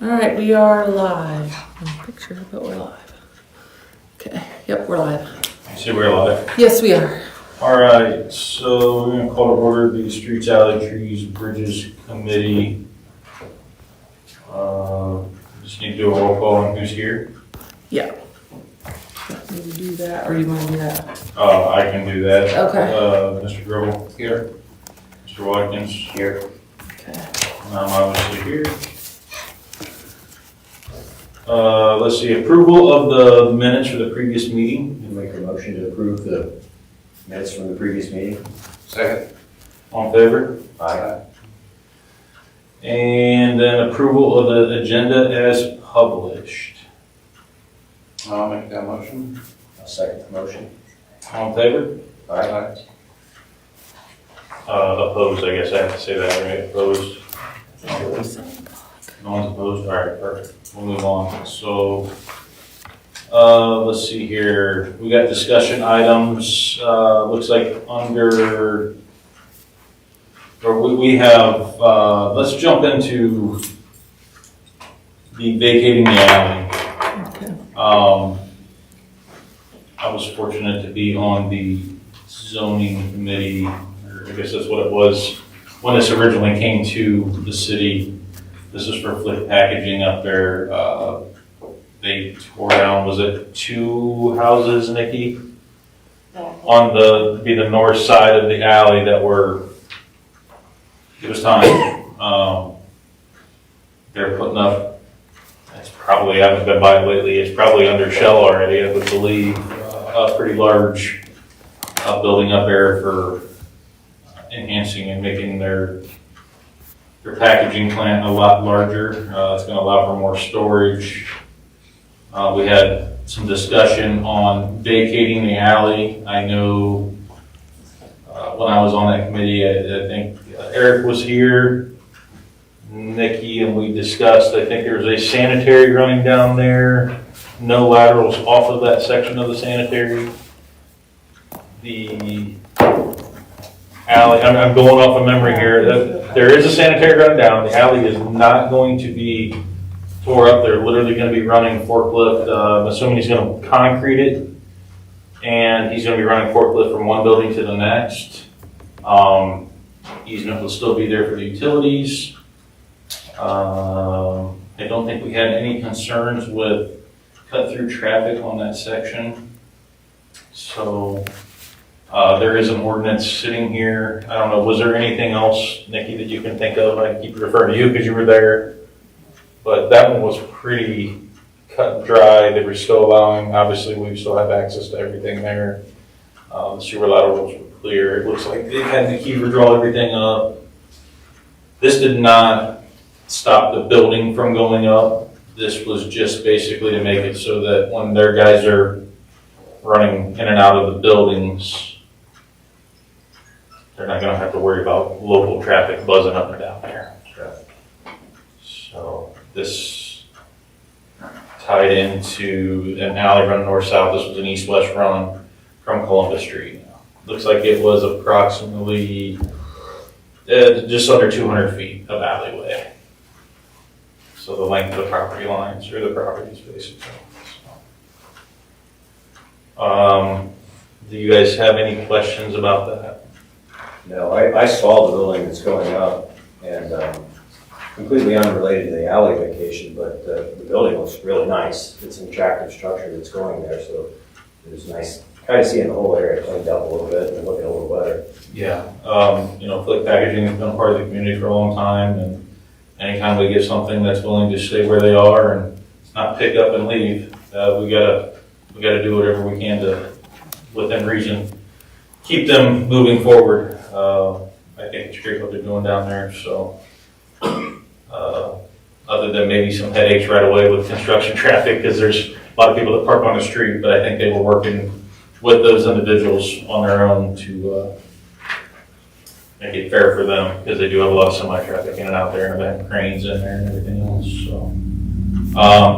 All right, we are live. No picture, but we're live. Okay, yep, we're live. You see we're live? Yes, we are. All right, so we're gonna call to order the Streets, Alley, Trees, Bridges Committee. Just need to do a roll call on who's here. Yeah. Need to do that, or you want to do that? I can do that. Okay. Mr. Gribble? Here. Mr. Watkins? Here. Okay. And I'm obviously here. Let's see, approval of the minutes for the previous meeting. Make a motion to approve the minutes from the previous meeting. Second. All in favor? Aye. And then approval of the agenda as published. I'll make that motion. I'll second the motion. All in favor? Aye. Opposed, I guess I have to say that, right? Opposed? No one's opposed? All right, perfect. We'll move on. So, let's see here. We got discussion items. Looks like under, or we have, let's jump into the vacating the alley. Okay. I was fortunate to be on the zoning committee, or I guess that's what it was, when this originally came to the city. This is for Flick Packaging up there. They tore down, was it 2 houses, Nikki? On the north side of the alley that were, it was time. They're putting up, it's probably, I haven't been by it lately, it's probably under shell already, I would believe. A pretty large building up there for enhancing and making their packaging plant a lot larger. It's going to allow for more storage. We had some discussion on vacating the alley. I know when I was on that committee, I think Eric was here, Nikki, and we discussed, I think there was a sanitary running down there. No laterals off of that section of the sanitary. The alley, I'm going off of memory here. There is a sanitary running down. The alley is not going to be tore up. They're literally going to be running forklift. I'm assuming he's going to concrete it, and he's going to be running forklift from one building to the next. Easement will still be there for the utilities. I don't think we had any concerns with cut-through traffic on that section. So there is an ordinance sitting here. I don't know, was there anything else, Nikki, that you can think of? I keep referring to you because you were there. But that one was pretty cut and dry. They were still allowing, obviously we still have access to everything there. The sewer laterals were clear. It looks like they had the key to draw everything up. This did not stop the building from going up. This was just basically to make it so that when their guys are running in and out of the buildings, they're not going to have to worry about local traffic buzzing up and down there. So this tied into an alley run north-south. This was an east-west run from Columbus Street. Looks like it was approximately just under 200 feet of alleyway. So the length of the property lines, or the properties basically. Do you guys have any questions about that? No, I saw the building that's going up, and completely unrelated to the alley vacation, but the building looks really nice. It's an attractive structure that's going there, so it was nice kind of seeing the whole area cleaned up a little bit and looking a little better. Yeah, Flick Packaging has been a part of the community for a long time, and anytime we get something that's willing to stay where they are and not pick up and leave, we gotta do whatever we can to, within reason, keep them moving forward. I think it's great what they're doing down there. So, other than maybe some headaches right away with construction traffic, because there's a lot of people that park on the street, but I think they were working with those individuals on their own to make it fair for them, because they do have a lot of semi-traffic in and out there, and they have cranes in there and everything else. So,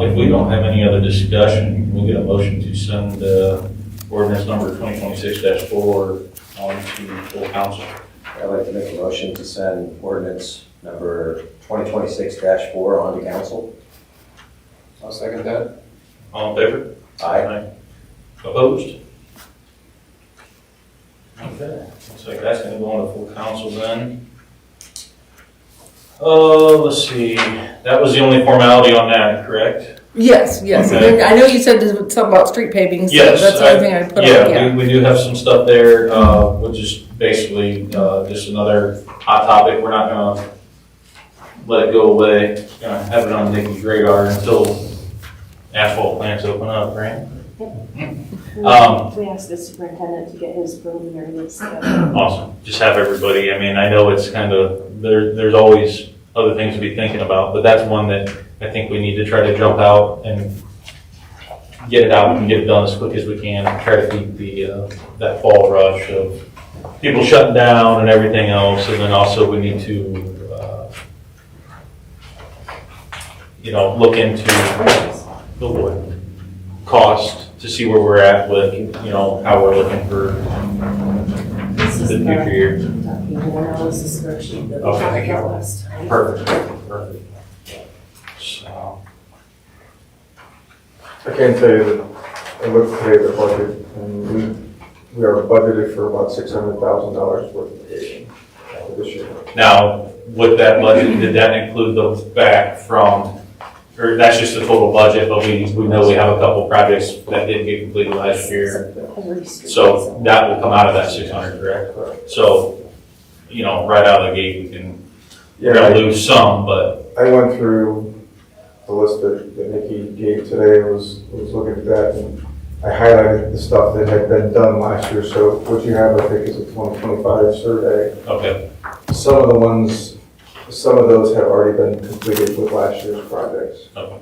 if we don't have any other discussion, we'll get a motion to send ordinance number 2026-4 on to full council. I'd like to make a motion to send ordinance number 2026-4 on to council. I'll second that. All in favor? Aye. Opposed? Okay, looks like that's gonna go on to full council then. Let's see, that was the only formality on that, correct? Yes, yes. And Okay. then I know you said something about street paving, so Yes, that's the only thing I put on, Yeah, yeah. we do have some stuff there, which is basically, just another hot topic. We're not gonna let it go away. Gonna have it on Nikki's radar until asphalt plants open up, right? We asked the superintendent to get his preliminary list together. Awesome. Just have everybody, I mean, I know it's kind of, there's always other things to be thinking about, but that's one that I think we need to try to jump out and get it out and get it done as quick as we can, and try to keep the, that fall rush of people shutting down and everything else. And then also we need to, look into the cost to see where we're at with, how we're looking for This is the future years. This is the spreadsheet that we Okay, talked thank you. about last time. Perfect. So, I can tell you that I looked today at the budget, and we are budgeted for about $600,000 worth of paving for this year. now, with that budget, did that include those back from, or that's just the total budget, but we know we have a couple projects that didn't get completed last year. Every street. So that will come out of that 600, correct? So, right out of the gate, we're gonna lose some, but, I went through the list that Nikki gave today, was looking at that, and I highlighted the stuff that had been done last year. So what you have, I think, is a 2025 survey. okay, Some of those have already been completed with last year's projects. okay.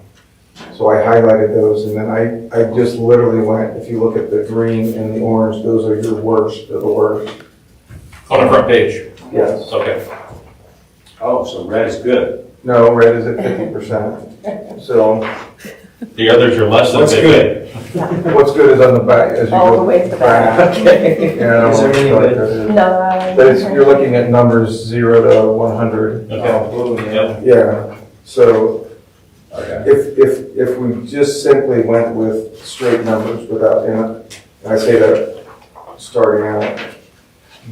So I highlighted those, and then I just literally went, if you look at the green and the orange, those are your worst of the worst. On the front page, Yes. okay. Oh, so red is good. No, red is at 50%. So The others are less than What's 50. what's good is on the back as you All go the way to the back. Okay. Yeah, Is there any way? No. but you're looking at numbers 0 to 100. Okay. Yep. Yeah. So Okay. if we just simply went with straight numbers without, and I say that starting out,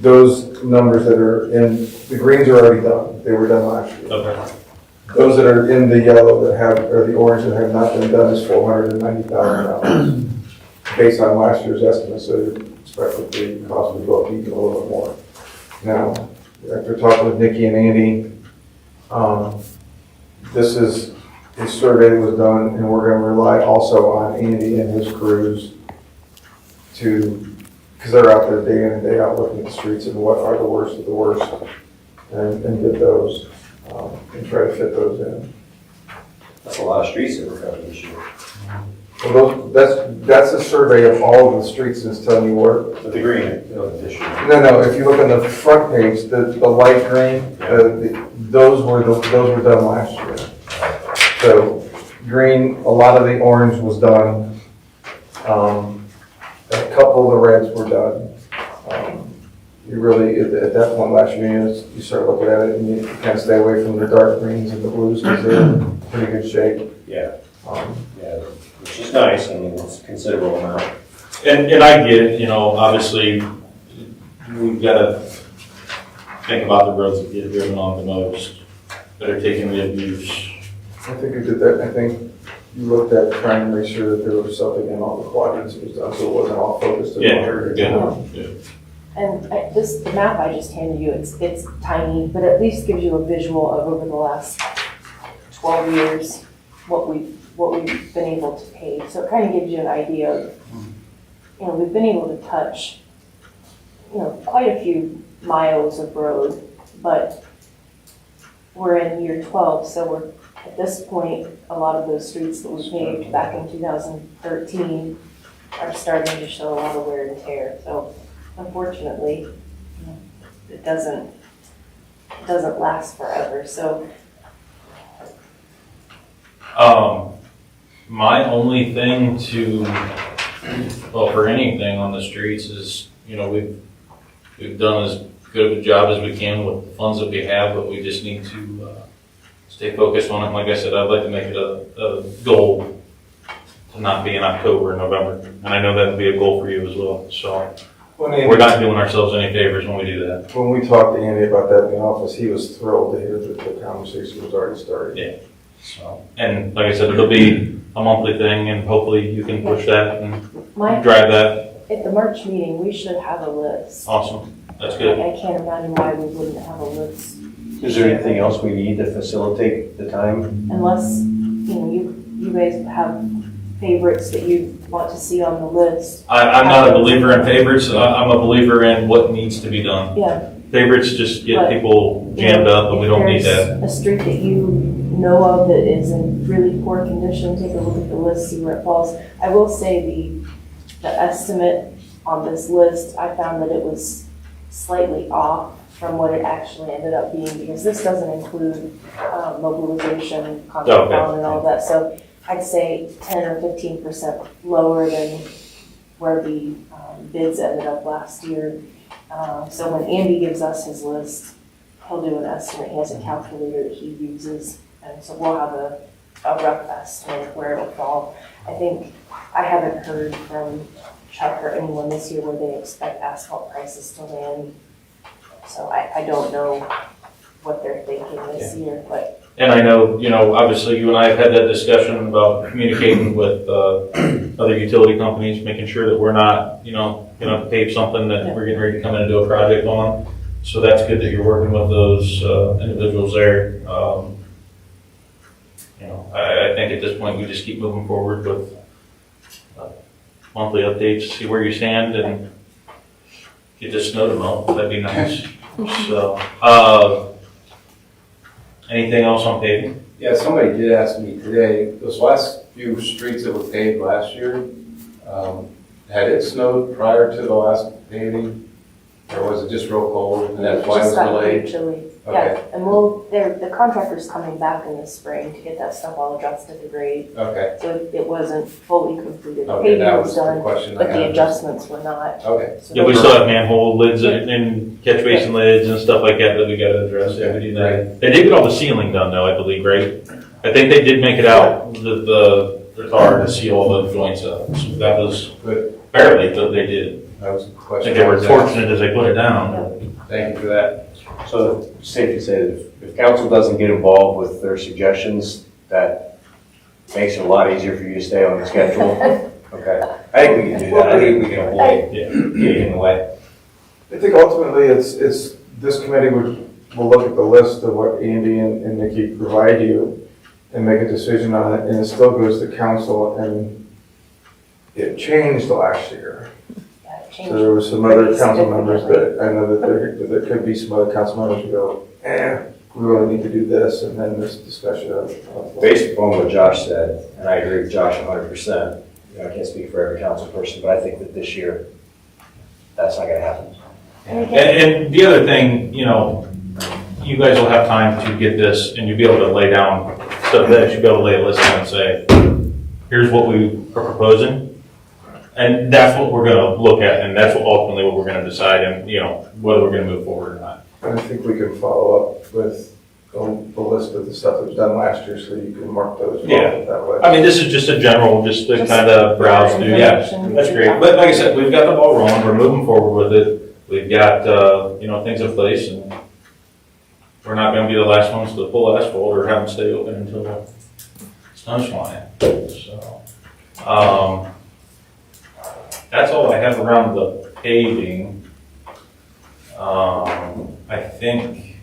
those numbers that are in, the greens are already done. They were done last year. Okay, Those that are in the yellow that have, or the orange that have not been done is $490,000 based on last year's estimate, so you expect that the cost would go up even a little bit more. Now, after talking with Nikki and Andy, this is a survey that was done, and we're gonna rely also on Andy and his crews because they're out there day in and day out looking at the streets and what are the worst of the worst, and get those, and try to fit those in. That's a lot of streets that we're covering this year. Well, that's a survey of all of the streets, and it's telling you where. But the green, this year. No, if you look on the front page, the light green, those were done last year. So green, a lot of the orange was done. A couple of the reds were done. You really, at that point last year, you start looking at it and you kind of stay away from the dark greens and the blues because they're in pretty good shape. Yeah, yeah, which is nice. I mean, it's a considerable amount. and I get it, obviously, we've got to think about the roads that get driven on the most, that are taking the abuse. I think you did that. I think you looked at trying to make sure that there was something in all the quadrants that was done, so it wasn't all focused in one area. Yeah. And the map I just handed you, it's tiny, but at least gives you a visual of over the last 12 years, what we've been able to pave. So it kind of gives you an idea of, we've been able to touch, quite a few miles of road, but we're in year 12, so we're, at this point, a lot of those streets that we paved back in 2013 are starting to show a lot of wear and tear. So unfortunately, it doesn't last forever. So My only thing for anything on the streets is, we've done as good of a job as we can with the funds that we have, but we just need to stay focused on it. Like I said, I'd like to make it a goal to not be in October and November. And I know that would be a goal for you as well, so When we're not doing ourselves any favors when we do that. When we talked to Andy about that in the office, he was thrilled to hear that the conversation was already started. Yeah. So, and like I said, it'll be a monthly thing, and hopefully you can push that and Mike, drive that. at the March meeting, we should have a list. Awesome. That's good. I can't imagine why we wouldn't have a list, Is there anything else we need to facilitate the time? unless, you guys have favorites that you want to see on the list. I'm not a believer in favorites. I'm a believer in what needs to be done. Yeah. Favorites just get But, people jammed up, and we don't need If that. there's a street that you know of that is in really poor condition, take a look at the list, see where it falls. I will say the estimate on this list, I found that it was slightly off from what it actually ended up being, because this doesn't include mobilization, contract Okay. bond and all of that. So I'd say 10 or 15% lower than where the bids ended up last year. So when Andy gives us his list, he'll do an estimate. He has a calculator that he uses, and so we'll have a rough estimate of where it'll fall. I think, I haven't heard from Chuck or anyone this year where they expect asphalt prices to land. So I don't know what they're thinking this year, but And I know, obviously you and I have had that discussion about communicating with other utility companies, making sure that we're not, gonna pave something that we're getting ready to come in and do a project on. So that's good that you're working with those individuals there. I think at this point we just keep moving forward with monthly updates, see where you stand, and get this snow to melt. That'd be nice. So, anything else on paving? Yeah, somebody did ask me today, those last few streets that were paved last year, had it snowed prior to the last paving? Or was it just real cold and that's why it was just got delayed? really chilly. Okay. Yeah, and the contractor's coming back in the spring to get that stuff all adjusted to grade. Okay, So it wasn't fully completed. The okay, paving that was was the done, question I but the had. adjustments were not. Okay, So Yeah, we those- still have manhole lids and catch basin lids and stuff like that we gotta address. Yeah, we do that. They did get all the sealing done though, I believe, right? I think they did make it out, the tar to seal all the joints up. So that was good. barely, but they did. That was the I question. think they I were was asking. fortunate as they put it down. Thank you for that. So safe to say that if council doesn't get involved with their suggestions, that makes it a lot easier for you to stay on the schedule. Okay, I think we can do that. I think we can avoid Yeah. getting in the way. I think ultimately it's, this committee will look at the list of what Andy and Nikki provide you and make a decision on it, and it still goes to council, and it changed last year. Yeah, it So changed. there were some other Pretty council members significantly. that, I know that there could be some other council members who go, we really need to do this, and then this discussion of. Based upon what Josh said, and I agree with Josh 100%, I can't speak for every council person, but I think that this year, that's not gonna happen. And the other thing, you guys will have time to get this and you'll be able to lay down stuff that you'll be able to lay a list down and say, here's what we are proposing. And that's what we're gonna look at, and that's ultimately what we're gonna decide, and, whether we're gonna move forward or not. And I think we can follow up with the list of the stuff that was done last year, so you can mark those Yeah. that way. I mean, this is just a general, just to Just kind of browse through, yeah, information. that's great. But like I said, we've got the ball rolling, we're moving forward with it. We've got, things in place, and we're not gonna be the last ones to pull asphalt or have them stay open until the snow's flying. So, that's all I have around the paving. I think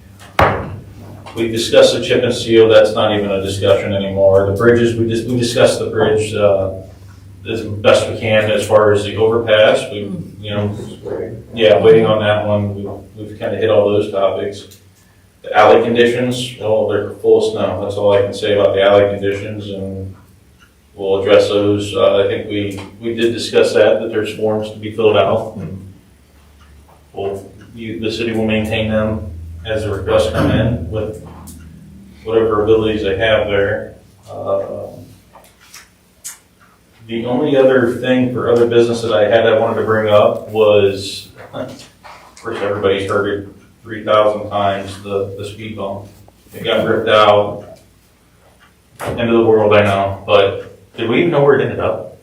we discussed the chip and seal, that's not even a discussion anymore. The bridges, we discussed the bridge, as best we can as far as the overpass. Waiting on that one. We've kind of hit all those topics. The alley conditions, well, they're full of snow. That's all I can say about the alley conditions, and we'll address those. I think we did discuss that there's forms to be filled out. And the city will maintain them as the requests come in with whatever abilities they have there. The only other thing for other business that I wanted to bring up was, of course, everybody's heard it 3,000 times, the speed bump. It got ripped out. End of the world, I know, but Did we even know where it ended up?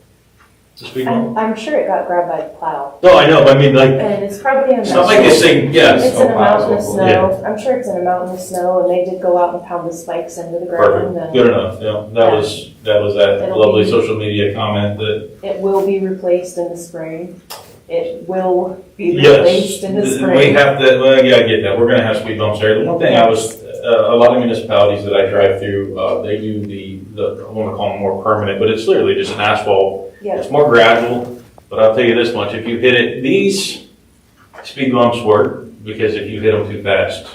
The speed bump? I'm sure it got grabbed by the plow. No, I know, but I mean, like, And it's probably in a it's not like this thing, yeah. It's in a mountain of Yeah. snow. I'm sure it's in a mountain of snow, and they did go out and pound the spikes into the ground. Perfect, good enough, yeah. That was that It'll lovely be- social media comment that, It will be replaced in the spring. It will be yes, replaced in the we spring. have to, well, yeah, I get that. We're gonna have speed bumps there. The one thing I was, a lot of municipalities that I drive through, they do I wanna call them more permanent, but it's literally just an asphalt. Yeah, It's more gradual, but I'll tell you this much, if you hit it, these speed bumps work, because if you hit them too fast,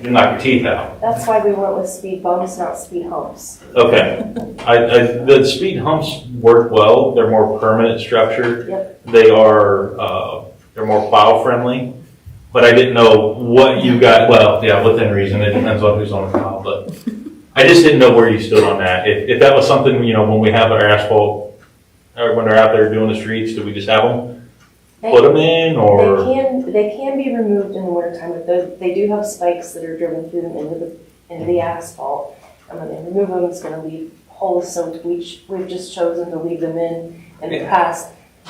you knock your teeth out. that's why we went with speed bumps, not speed humps. Okay. The speed humps work well, they're more permanent structure. Yep. They are, they're more plow friendly, but I didn't know what you got, well, yeah, within reason, it depends on who's on the plow, but I just didn't know where you stood on that. If that was something, when we have our asphalt, or when they're out there doing the streets, do we just have them, put them in, or? They can be removed in the wintertime, but they do have spikes that are driven through them into the asphalt. And when they remove them, it's gonna leave holes, so we've just chosen to leave them in the past.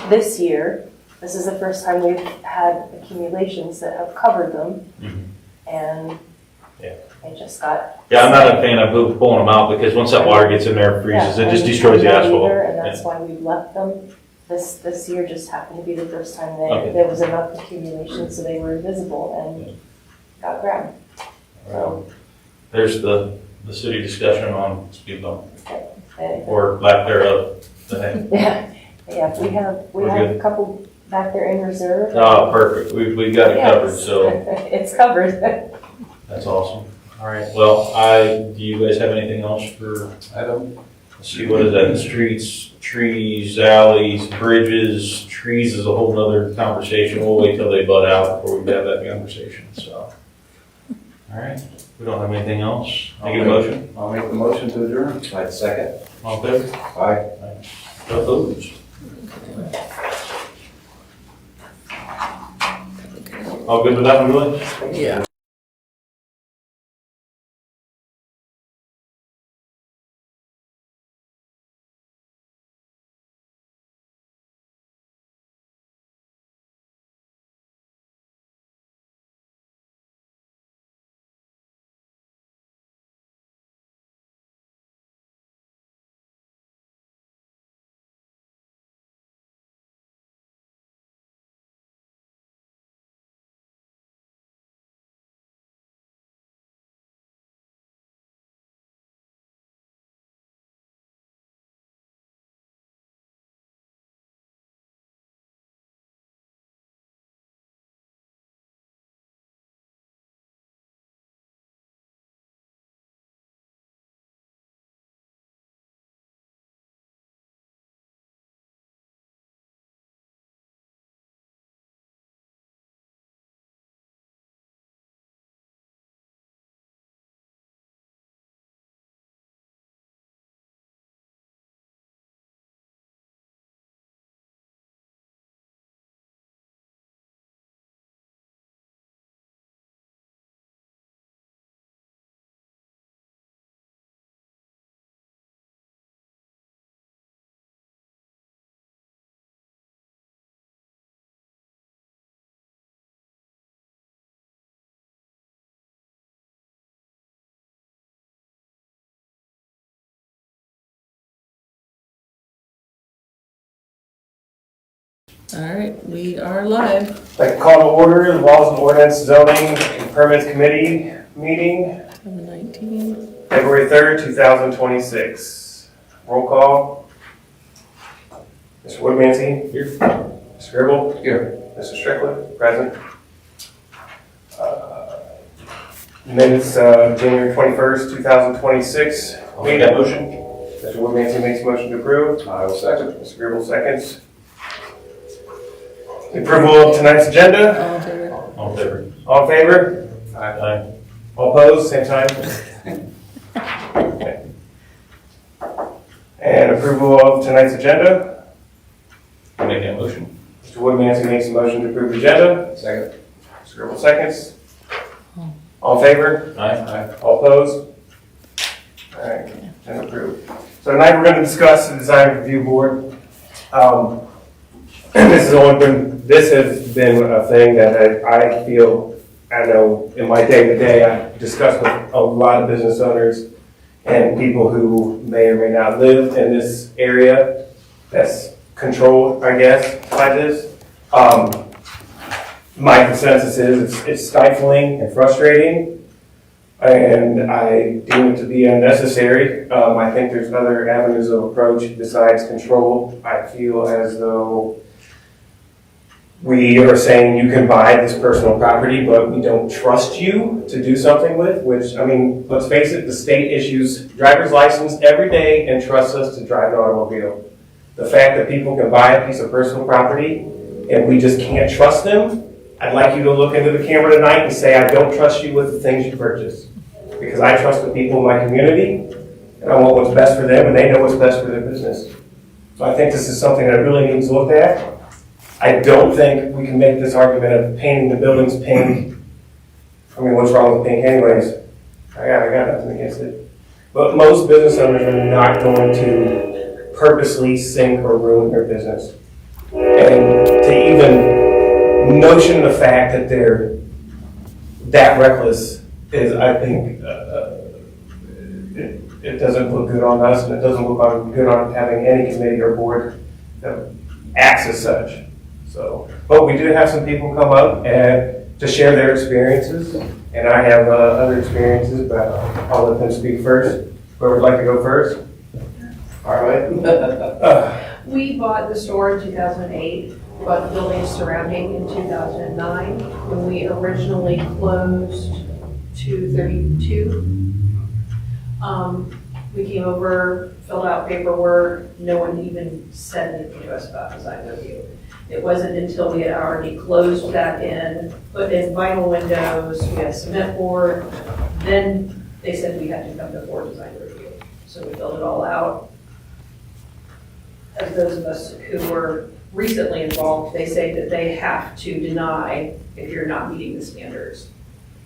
This year, this is the first time we've had accumulations that have covered them, and Yeah. I just got. Yeah, I'm not a fan of pulling them out, because once that water gets in there and freezes, it just destroys the I'm not asphalt. either, And that's Yeah. why we left them. This year just happened to be the first time Okay. that there was enough accumulation, so they were visible and got grabbed. So, There's the city discussion on speed bump, uh, or lack thereof. yeah, we have We're a couple back there in reserve. Oh, perfect, we got it covered, Yes. so It's covered. that's awesome. All right, well, do you guys have anything else for, I don't, let's see, what is that, streets, trees, alleys, bridges, trees is a whole nother conversation, we'll wait till they bud out before we have that conversation, so. All right, we don't have anything else, I get a motion, I'll make the motion to adjourn. I'd second. all in favor? Aye. Opposed? All good with that one, Willie? Yeah. All right, we are live. I'd like to call to order the Laws and Ordinance Zoning and Permits Committee meeting, On the 19th. February 3rd, 2026. Roll call. Mr. Woodmansey? Here. Mr. Gribble? Here. Mr. Strickland? Present. Minutes of January 21st, 2026. I'll make that motion. Mr. Woodmansey makes a motion to approve. I will second. Mr. Gribble seconds. Approval of tonight's agenda. All in favor? All in favor? All in favor? Aye. All opposed, same sign? Okay. And approval of tonight's agenda. I'll make that motion. Mr. Woodmansey makes a motion to approve the agenda. Second. Mr. Gribble seconds. All in favor? Aye. All opposed? All right, and approved. So tonight we're gonna discuss the design review board. This has been a thing that I feel, I know in my day-to-day, I discuss with a lot of business owners and people who may or may not live in this area that's controlled, I guess, by this. My consensus is it's stifling and frustrating, and I deem it to be unnecessary. I think there's other avenues of approach besides control. I feel as though we are saying you can buy this personal property, but we don't trust you to do something with, which, I mean, let's face it, the state issues driver's license every day and trusts us to drive an automobile. The fact that people can buy a piece of personal property and we just can't trust them, I'd like you to look into the camera tonight and say, I don't trust you with the things you purchase. Because I trust the people in my community, and I want what's best for them, and they know what's best for their business. So I think this is something that really needs looked at. I don't think we can make this argument of painting the buildings pink. I mean, what's wrong with pink anyways? I got nothing against it. But most business owners are not going to purposely sink or ruin their business. And to even notion the fact that they're that reckless is, I think, it doesn't look good on us, and it doesn't look good on having any committee or board that acts as such. So, but we did have some people come up and to share their experiences, and I have other experiences, but I'll let them speak first. Whoever would like to go first? All right. We bought the store in 2008, bought the buildings surrounding in 2009, when we originally closed 232. We came over, filled out paperwork, no one even said anything to us about design review. It wasn't until we had already closed that in, put in vinyl windows, we had cement board, then they said we had to come before design review. So we filled it all out. As those of us who were recently involved, they say that they have to deny if you're not meeting the standards.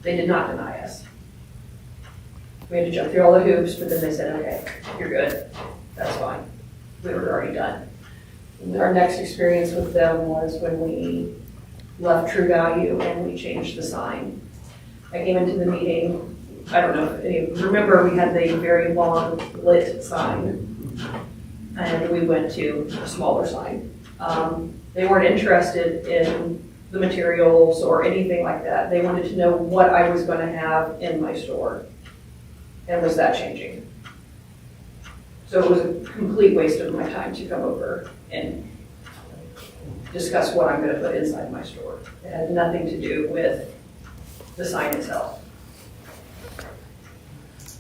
They did not deny us. We had to jump through all the hoops, but then they said, okay, you're good, that's fine. We were already done. And our next experience with them was when we left True Value and we changed the sign. I came into the meeting, I don't know if any of you remember, we had the very long lit sign, and we went to a smaller sign. They weren't interested in the materials or anything like that. They wanted to know what I was going to have in my store. And was that changing? So it was a complete waste of my time to come over and discuss what I'm going to put inside my store. It had nothing to do with the sign itself.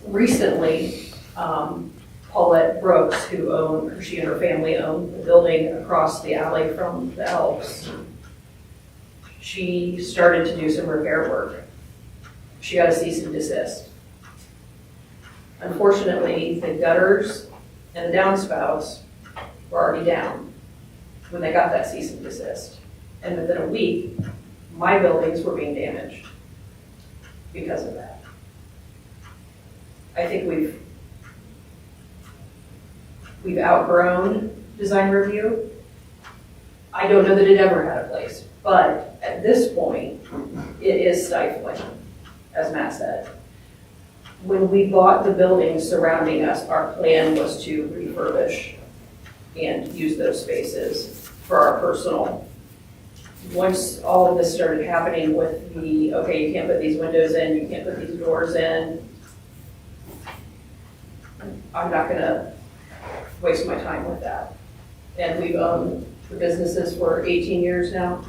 Recently, Paulette Brooks, she and her family own the building across the alley from the Elks, she started to do some repair work. She got a cease and desist. Unfortunately, the gutters and the downspouts were already down when they got that cease and desist. And within a week, my buildings were being damaged because of that. I think we've outgrown design review. I don't know that it ever had a place, but at this point, it is stifling, as Matt said. When we bought the buildings surrounding us, our plan was to refurbish and use those spaces for our personal. Once all of this started happening with the, okay, you can't put these windows in, you can't put these doors in, I'm not gonna waste my time with that. And we've owned the businesses for 18 years now.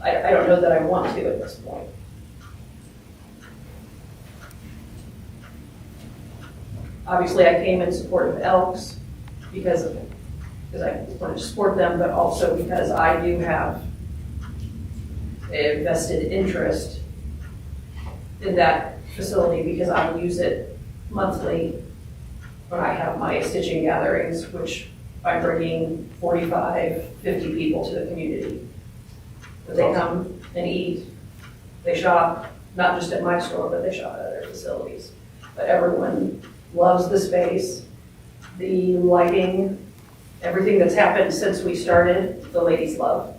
I don't know that I want to at this point. Obviously, I came in support of Elks because I wanted to support them, but also because I do have a vested interest in that facility because I use it monthly when I have my stitching gatherings, which I'm bringing 45, 50 people to the community. But they come and eat, they shop, not just at my store, but they shop at other facilities. But everyone loves the space, the lighting, everything that's happened since we started, the ladies love.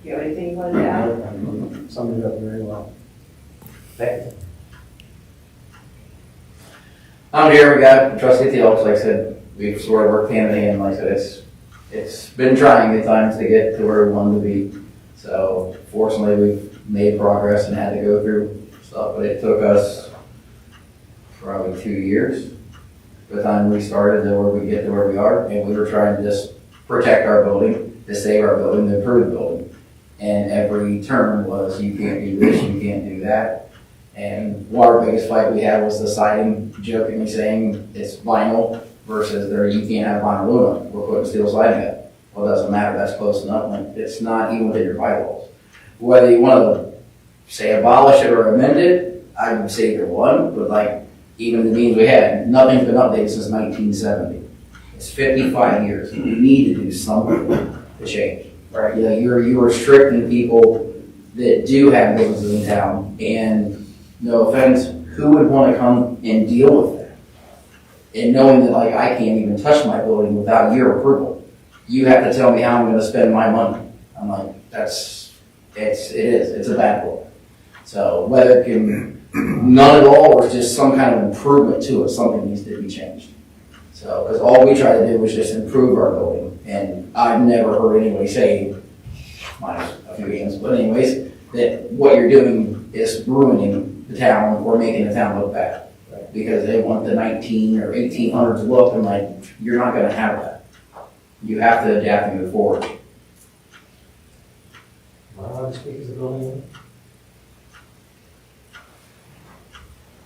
You have anything you wanted to add? Summed it up very well. Thank you. I'm here, we got trustee Theops, like I said, we've sort of worked hand in hand, like I said, it's been trying at times to get to where we wanted to be. So fortunately, we've made progress and had to go through stuff, but it took us probably 2 years by the time we started to where we get to where we are, and we were trying to just protect our building, to save our building, to improve the building. And every term was, you can't do this, you can't do that. And one of our biggest fight we had was the siding, jokingly saying it's vinyl versus there, you can't have vinyl aluminum, we're putting steel siding up. Well, it doesn't matter, that's close enough, like, it's not even within your bylaws. Whether you want to say abolish it or amend it, I would say either one, but like, even the meetings we had, nothing's been updated since 1970. It's 55 years, we need to do something to change. Right? You know, you're restricting people that do have businesses in town, and no offense, who would want to come and deal with that? And knowing that, like, I can't even touch my building without your approval. You have to tell me how I'm going to spend my money. I'm like, it's a bad look. So whether it can, none at all, or just some kind of improvement to it, something needs to be changed. So, because all we try to do is just improve our building. And I've never heard anybody say, minus a few hands, but anyways, that what you're doing is ruining the town or making the town look bad. Right? Because they want the 19 or 1800s look, and like, you're not going to have that. You have to adapt and move forward. Am I allowed to speak as a building?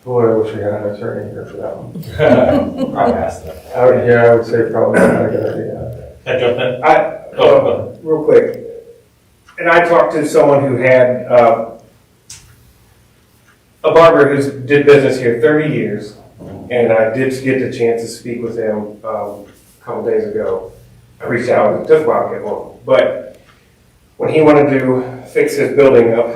Boy, I wish we had an attorney here for that one. I asked that. I would say probably not a good idea. Can I jump in? Real quick, and I talked to someone who had a barber who did business here 30 years, and I did get the chance to speak with him a couple days ago. I reached out, it took a while to get home, but when he wanted to fix his building up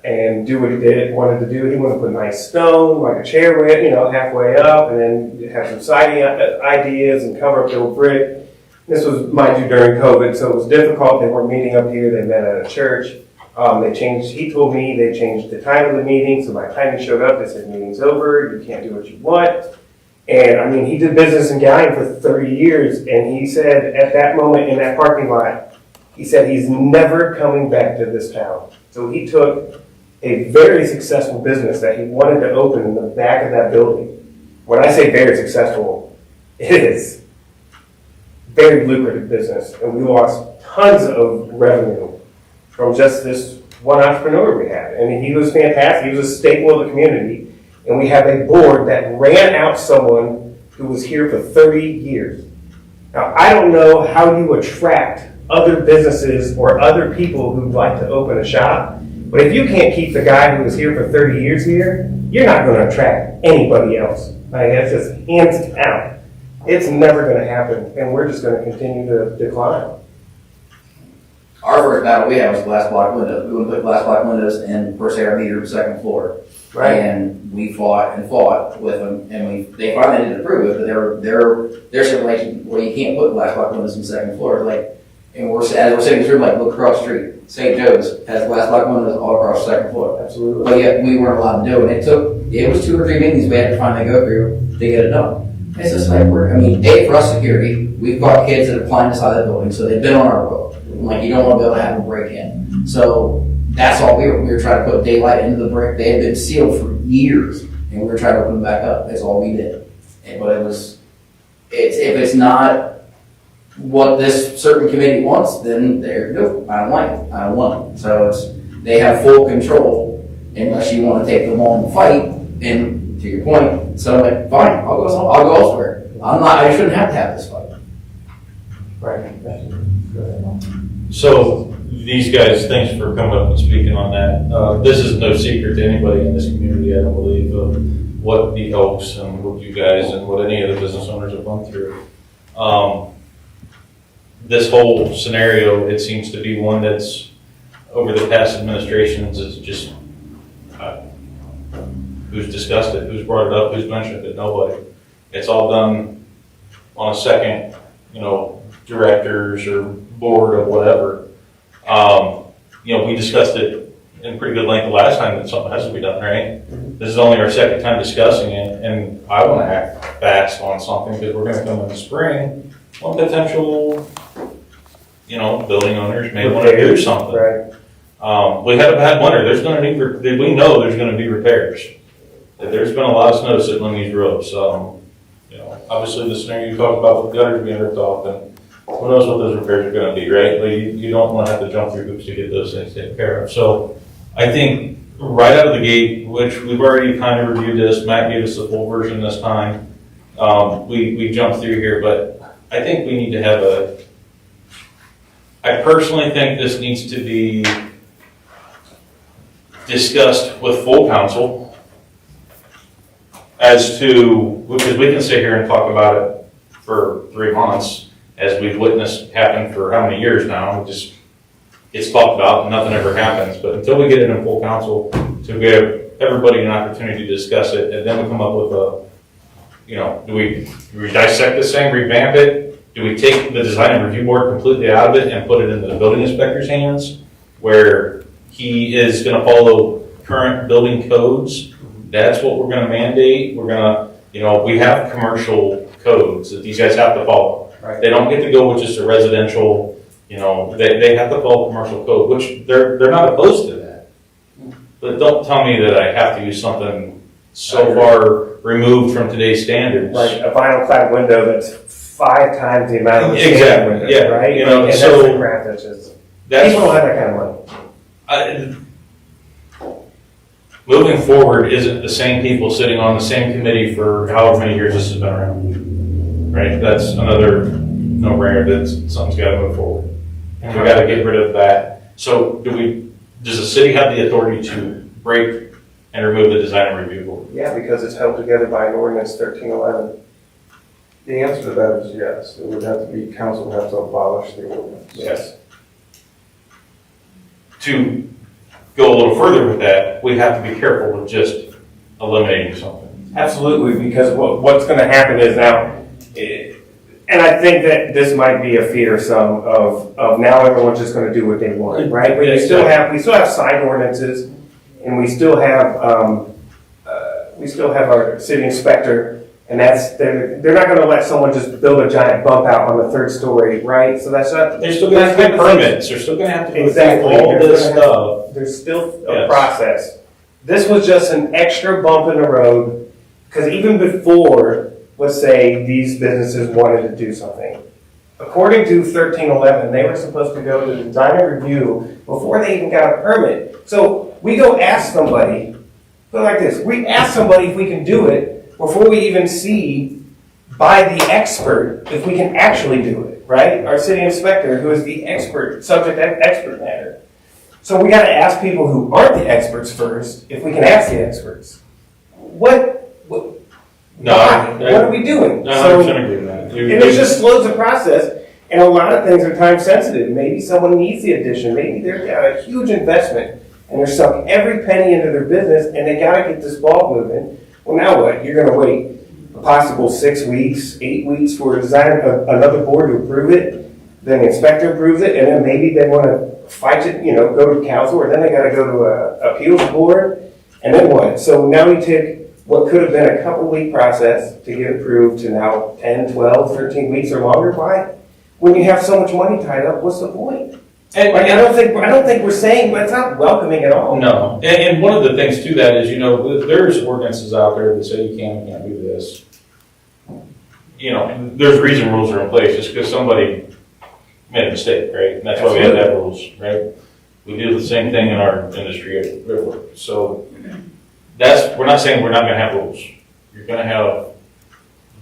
and do what he wanted to do, he wanted to put nice stone, like a chair with, halfway up, and then have some siding ideas and cover up the old brick. This was, mind you, during COVID, so it was difficult. They weren't meeting up here, they met at a church. He told me they changed the time of the meeting, so by the time he showed up, they said, meeting's over, you can't do what you want. And I mean, he did business in Galion for 30 years, and he said at that moment in that parking lot, he said he's never coming back to this town. So he took a very successful business that he wanted to open in the back of that building. When I say very successful, it is very lucrative business, and we lost tons of revenue from just this one entrepreneur we had. I mean, he was fantastic. He was a staple of the community, and we have a board that ran out someone who was here for 30 years. Now, I don't know how you attract other businesses or other people who'd like to open a shop, but if you can't keep the guy who was here for 30 years here, you're not going to attract anybody else. Like, that's just hands down. It's never going to happen, and we're just going to continue to decline. Our first battle we had was glass block windows. We would put glass block windows in first air meter, second floor. Right. And we fought with them, and they finally didn't approve it, but their stipulation, well, you can't put glass block windows in the second floor. Like, and as we're sitting through, like, look across the street. St. Joe's has glass block windows all across the second floor. Absolutely. But yet we weren't allowed to do it. It was 2 or 3 meetings we had to finally go through to get it done. It's just like, for us security, we've got kids that are climbing the side of the building, so they've been on our road. Like, you don't want to be able to have them break in. So that's all we were trying to put daylight into the brick. They had been sealed for years, and we were trying to open them back up. That's all we did. But if it's not what this certain committee wants, then no, I don't like it. I don't want it. So they have full control unless you want to take them on and fight. And to your point, so I'm like, fine, I'll go elsewhere. I shouldn't have to have this fight. Right. So these guys, thanks for coming up and speaking on that. This is no secret to anybody in this community, I don't believe, of what the Elks and what you guys and what any of the business owners have gone through. This whole scenario, it seems to be one that's over the past administrations is just who's discussed it, who's brought it up, who's mentioned it, nobody. It's all done on a second, directors or board or whatever. We discussed it in pretty good length the last time that something has to be done, right? This is only our second time discussing it, and I want to act fast on something because we're going to come in the spring on potential, building owners may want to do something. Right. We had a bad winter. We know there's going to be repairs. There's been a lot of snow sitting on these roads. Obviously the scenario you talked about with gutters being ripped off, and who knows what those repairs are going to be, right? Like you don't want to have to jump through hoops to get those things taken care of. So I think right out of the gate, which we've already kind of reviewed this, Matt gave us the full version this time. We jumped through here, but I think we need to have I personally think this needs to be discussed with full council as to, because we can sit here and talk about it for 3 months, as we've witnessed happen for how many years now. It just gets talked about and nothing ever happens. But until we get it in full council, to give everybody an opportunity to discuss it, and then we come up with do we dissect this thing, revamp it? Do we take the design and review board completely out of it and put it into the building inspector's hands, where he is going to follow current building codes? That's what we're going to mandate. We're going to, we have commercial codes that these guys have to follow. Right. They don't get to go with just a residential, they have to follow commercial code, which they're not opposed to that. But don't tell me that I have to use something so far removed from today's standards. Like a vinyl clad window that's 5 times the amount of the Exactly, standard window, yeah, right? so That's the crap that's just, people don't have that kind of money. Moving forward isn't the same people sitting on the same committee for however many years this has been around, right? That's another no-brainer that something's got to move forward. And we got to get rid of that. So does the city have the authority to break and remove the design and review board? Yeah, because it's held together by an ordinance 1311. The answer to that is yes. It would have to be, council would have to abolish the ordinance. Yes. To go a little further with that, we have to be careful with just eliminating something. Absolutely, because what's going to happen is now, and I think that this might be a fear some of now everyone's just going to do what they want, right? But we still have sign ordinances, and we still have our city inspector, and they're not going to let someone just build a giant bump out on the 3rd story, right? So that's not. They're still going to have to get permits. They're still going to have to go Exactly. through all this stuff. There's still a Yes. process. This was just an extra bump in the road, because even before, let's say, these businesses wanted to do something, according to 1311, they were supposed to go to design and review before they even got a permit. So we go ask somebody, go like this, we ask somebody if we can do it before we even see by the expert if we can actually do it, right? Our city inspector, who is the expert, expert matter. So we got to ask people who aren't the experts first if we can ask the experts. Why? What are we doing? No, I agree with that. And it just slows the process. And a lot of things are time sensitive. Maybe someone needs the addition. Maybe they've got a huge investment and they're sunk every penny into their business and they got to get this ball moving. Well, now what? You're going to wait a possible 6 weeks, 8 weeks for another board to approve it. Then the inspector approves it, and then maybe they want to fight it, go to council, or then they got to go to a appeals board, and then what? So now you take what could have been a couple-week process to get approved to now 10, 12, 13 weeks or longer. Why? When you have so much money tied up, what's the point? And I don't think we're saying, but it's not welcoming at all. No, and one of the things to that is, there's ordinances out there that say you can't do this. There's reason rules are in place just because somebody made a mistake, right? And that's why we have to have rules, right? We do the same thing in our industry. So we're not saying we're not going to have rules. You're going to have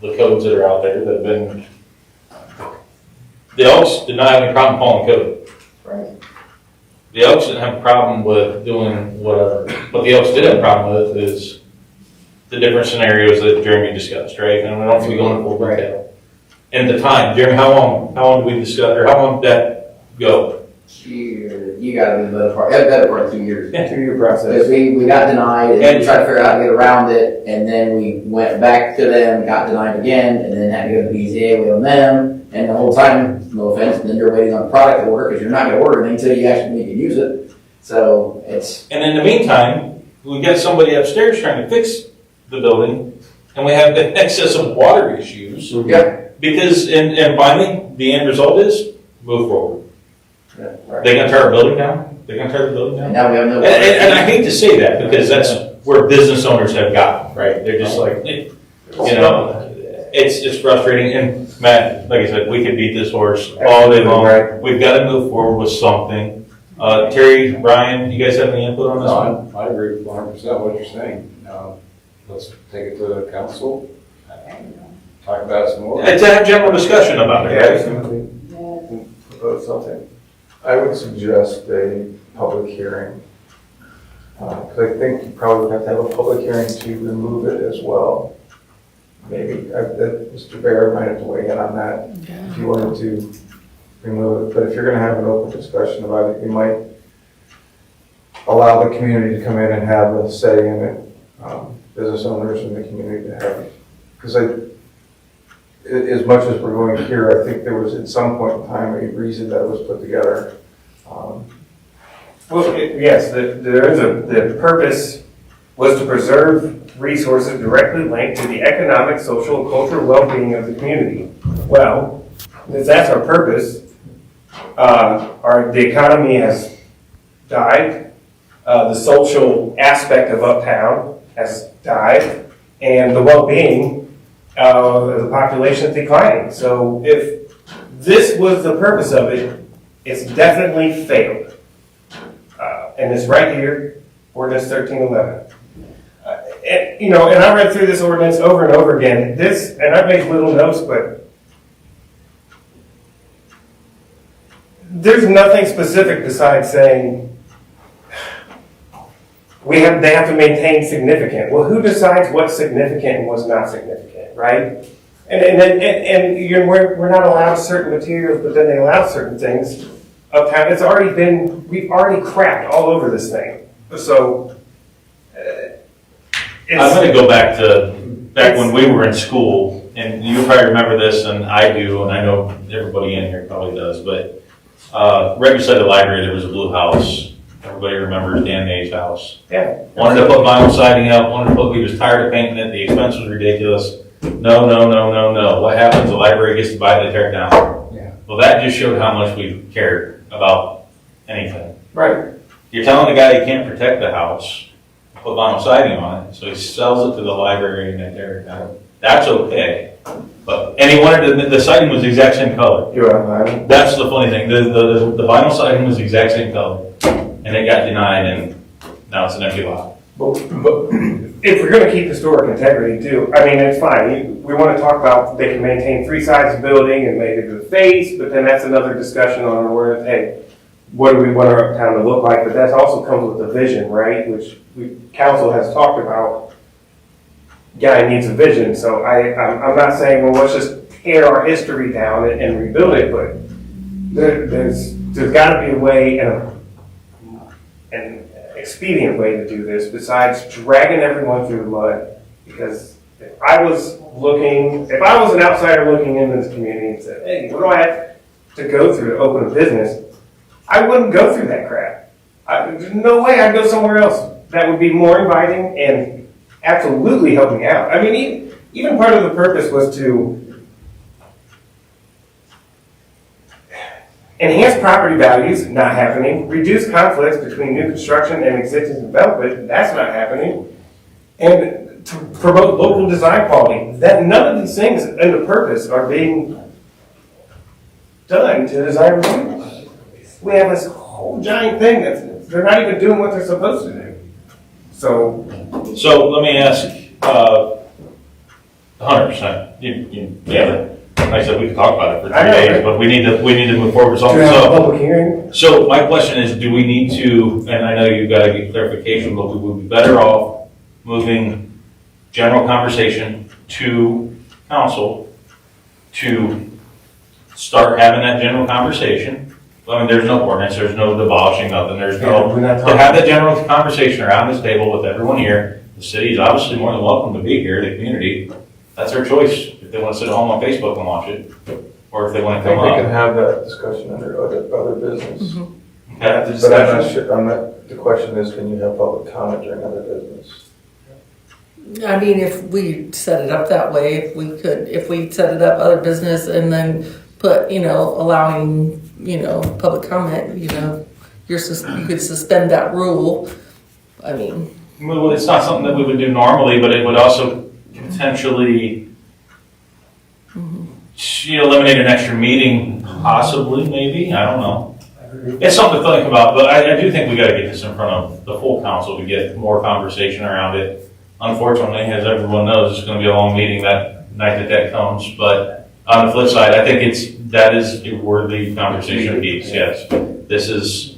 the codes that are out there that have been. The Elks did not have any problem following code. Right. The Elks didn't have a problem with doing whatever. What the Elks did have a problem with is the different scenarios that Jeremy discussed, right? And I don't know if we go into full detail. And the time, Jeremy, how long did we discuss, or how long did that go? Yeah, you gotta do the better part of 2 years. 2-year process. Because we got denied, and then we tried to figure out how to get around it, and then we went back to them, got denied again, and then had to go to the BZA, wait on them, and the whole time, no offense, then you're waiting on the product to order, because you're not gonna order it until you actually need to use it. So it's, And in the meantime, we got somebody upstairs trying to fix the building, and we have the excess of water issues. yeah, Because, and finally, the end result is, move forward. Yeah, right. They gonna tear our building down? They gonna tear the building and down? now we have no. And I hate to say that, because that's where business owners have gotten, right? They're just like, you know, it's frustrating, and Matt, like I said, we could beat this horse all day long. Right. We've gotta move forward with something. Terry, Brian, you guys have any input on this one? No, I agree with 100% what you're saying. Let's take it to the council, talk about it some more. To have general discussion about it, Yeah, right? absolutely. Propose something. I would suggest a public hearing. Because I think you probably would have to have a public hearing to remove it as well. Maybe, Mr. Baird might have to weigh in on that if you wanted to remove it. But if you're gonna have an open discussion about it, you might allow the community to come in and have a say in it. Business owners in the community to have, because as much as we're going here, I think there was at some point in time a reason that it was put together. Well, yes, the purpose was to preserve resources directly linked to the economic, social, and cultural well-being of the community. Well, if that's our purpose, the economy has died, the social aspect of Uptown has died, and the well-being of the population is declining. So if this was the purpose of it, it's definitely failed. And it's right here, ordinance 1311. And I read through this ordinance over and over again. And I made little notes, but there's nothing specific besides saying they have to maintain significant. Well, who decides what's significant and what's not significant, right? We're not allowed certain materials, but then they allow certain things. Uptown, we've already crapped all over this thing. So, I'm gonna go back when we were in school, and you probably remember this, and I do, and I know everybody in here probably does, but right beside the library, there was a blue house. Everybody remembers Dan May's house. yeah. Wanted to put vinyl siding up, he was tired of painting it, the expense was ridiculous. No. What happens? The library gets to buy it, they tear it down. Yeah. Well, that just showed how much we cared about anything. Right. You're telling the guy he can't protect the house, put vinyl siding on it, so he sells it to the library and they tear it down. That's okay. And he wanted the siding was the exact same color. That's the funny thing. The vinyl siding was the exact same color, and it got denied, and now it's an empty lot. But if we're going to keep historic integrity too, I mean, it's fine. We want to talk about they can maintain 3 sides of the building and make it to the face, but then that's another discussion on where, hey, what do we want our town to look like? But that also comes with a vision, right? Which council has talked about. Guy needs a vision. So I'm not saying, well, let's just tear our history down and rebuild it, but there's got to be a way an expedient way to do this besides dragging everyone through the mud. Because if I was an outsider looking into this community and said, hey, what do I have to go through to open a business? I wouldn't go through that crap. There's no way I'd go somewhere else that would be more inviting and absolutely help me out. I mean, even part of the purpose was to enhance property values, not happening. Reduce conflicts between new construction and existing development, that's not happening. And to promote local design quality, that none of these things in the purpose are being done to design review. We have this whole giant thing that they're not even doing what they're supposed to do. So let me ask, 100%. Yeah, like I said, we could talk about it for 3 days, but we need to move forward with something. Do you have a public hearing? So my question is, do we need to, and I know you've got to get clarification, but we would be better off moving general conversation to council to start having that general conversation I mean, there's no ordinance, there's no demolishing, nothing, there's Yeah, no, we're not to talking- have the general conversation around this table with everyone here. The city is obviously more than welcome to be here, the community. That's their choice, if they want to sit at home on Facebook and watch it, or if they want I to think come we can up. have that discussion under other business. Okay. Have the But I'm not discussion. sure, the question is, can you have public comment during other business? I mean, if we set it up that way, if we set it up other business and then put, allowing, public comment, you could suspend that rule. I mean, Well, it's not something that we would do normally, but it would also potentially eliminate an extra meeting, possibly, maybe, I don't know. It's something to think about, but I do think we gotta get this in front of the full council to get more conversation around it. Unfortunately, as everyone knows, it's gonna be a long meeting that night that comes, but on the flip side, I think that is a worthy conversation piece, yes. This is,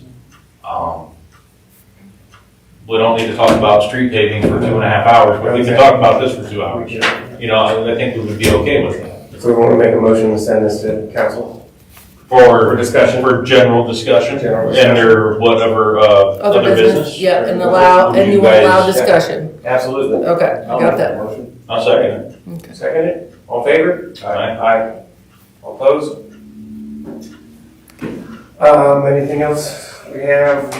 we don't need to talk about street paving for 2.5 hours, but we can talk about this for 2 hours. I think we would be okay with that. So we want to make a motion to send this to council For discussion. For general discussion, General discussion. and or whatever, other business. Yeah, and Would you you want to allow guys- discussion. Absolutely. Okay, I got that. Motion. I'll second Okay. Second it? All in favor? it. Aye. Aye. All opposed? Anything else? We have,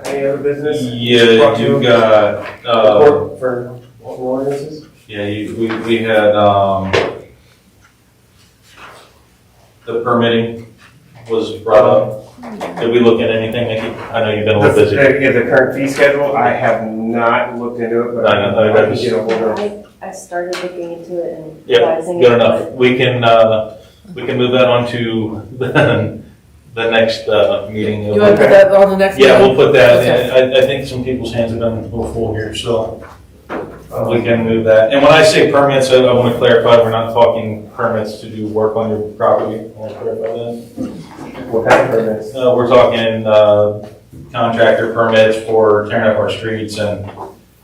any other business? Yeah, you got, Report for ordinances? yeah, we had, the permitting was brought up. Did we look at anything, Nikki? I know you've been a little busy. The current fee schedule, I have not looked into it, but I know, I I can just- get a hold of. I started looking into it and Yeah, realizing. good enough. We can move that on to the next, meeting. You want to put that on the next Yeah, meeting? we'll put that in. I think some people's hands have been a little full here, so we can move that. And when I say permits, I want to clarify, we're not talking permits to do work on your property. I want to clarify that. What kind of permits? We're talking, contractor permits for tearing up our streets and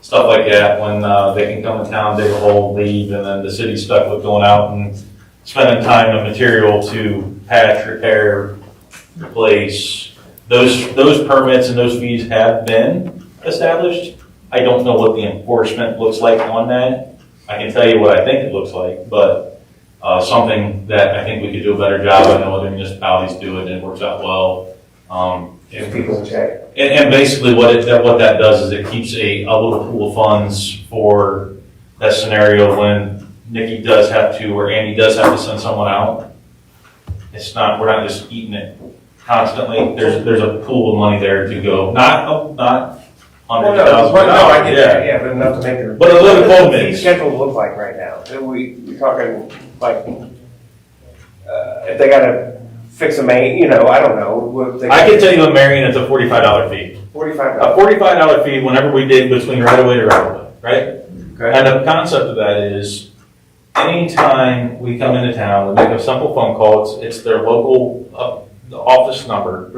stuff like that, when, they can come to town, dig a hole, leave, and then the city's stuck with going out and spending time and material to patch, repair, replace. Those permits and those fees have been established. I don't know what the enforcement looks like on that. I can tell you what I think it looks like, but something that I think we could do a better job. I know other municipalities do it and it works out well. If people check. And basically what that does is it keeps a little pool of funds for that scenario when Nikki does have to, or Andy does have to send someone out. We're not just eating it constantly. There's a pool of money there to go, not hundreds of thousands of No, I dollars, get that, yeah, but enough to make the. But a little What does cold the fee mix. schedule look like right now? We talking like, if they gotta fix a main, I don't know. what they- I can tell you in Marion, it's a $45 fee. $45. A $45 fee whenever we dig between right of way to right of way, right? Okay. And the concept of that is, anytime we come into town, we make a simple phone call, it's their local office number.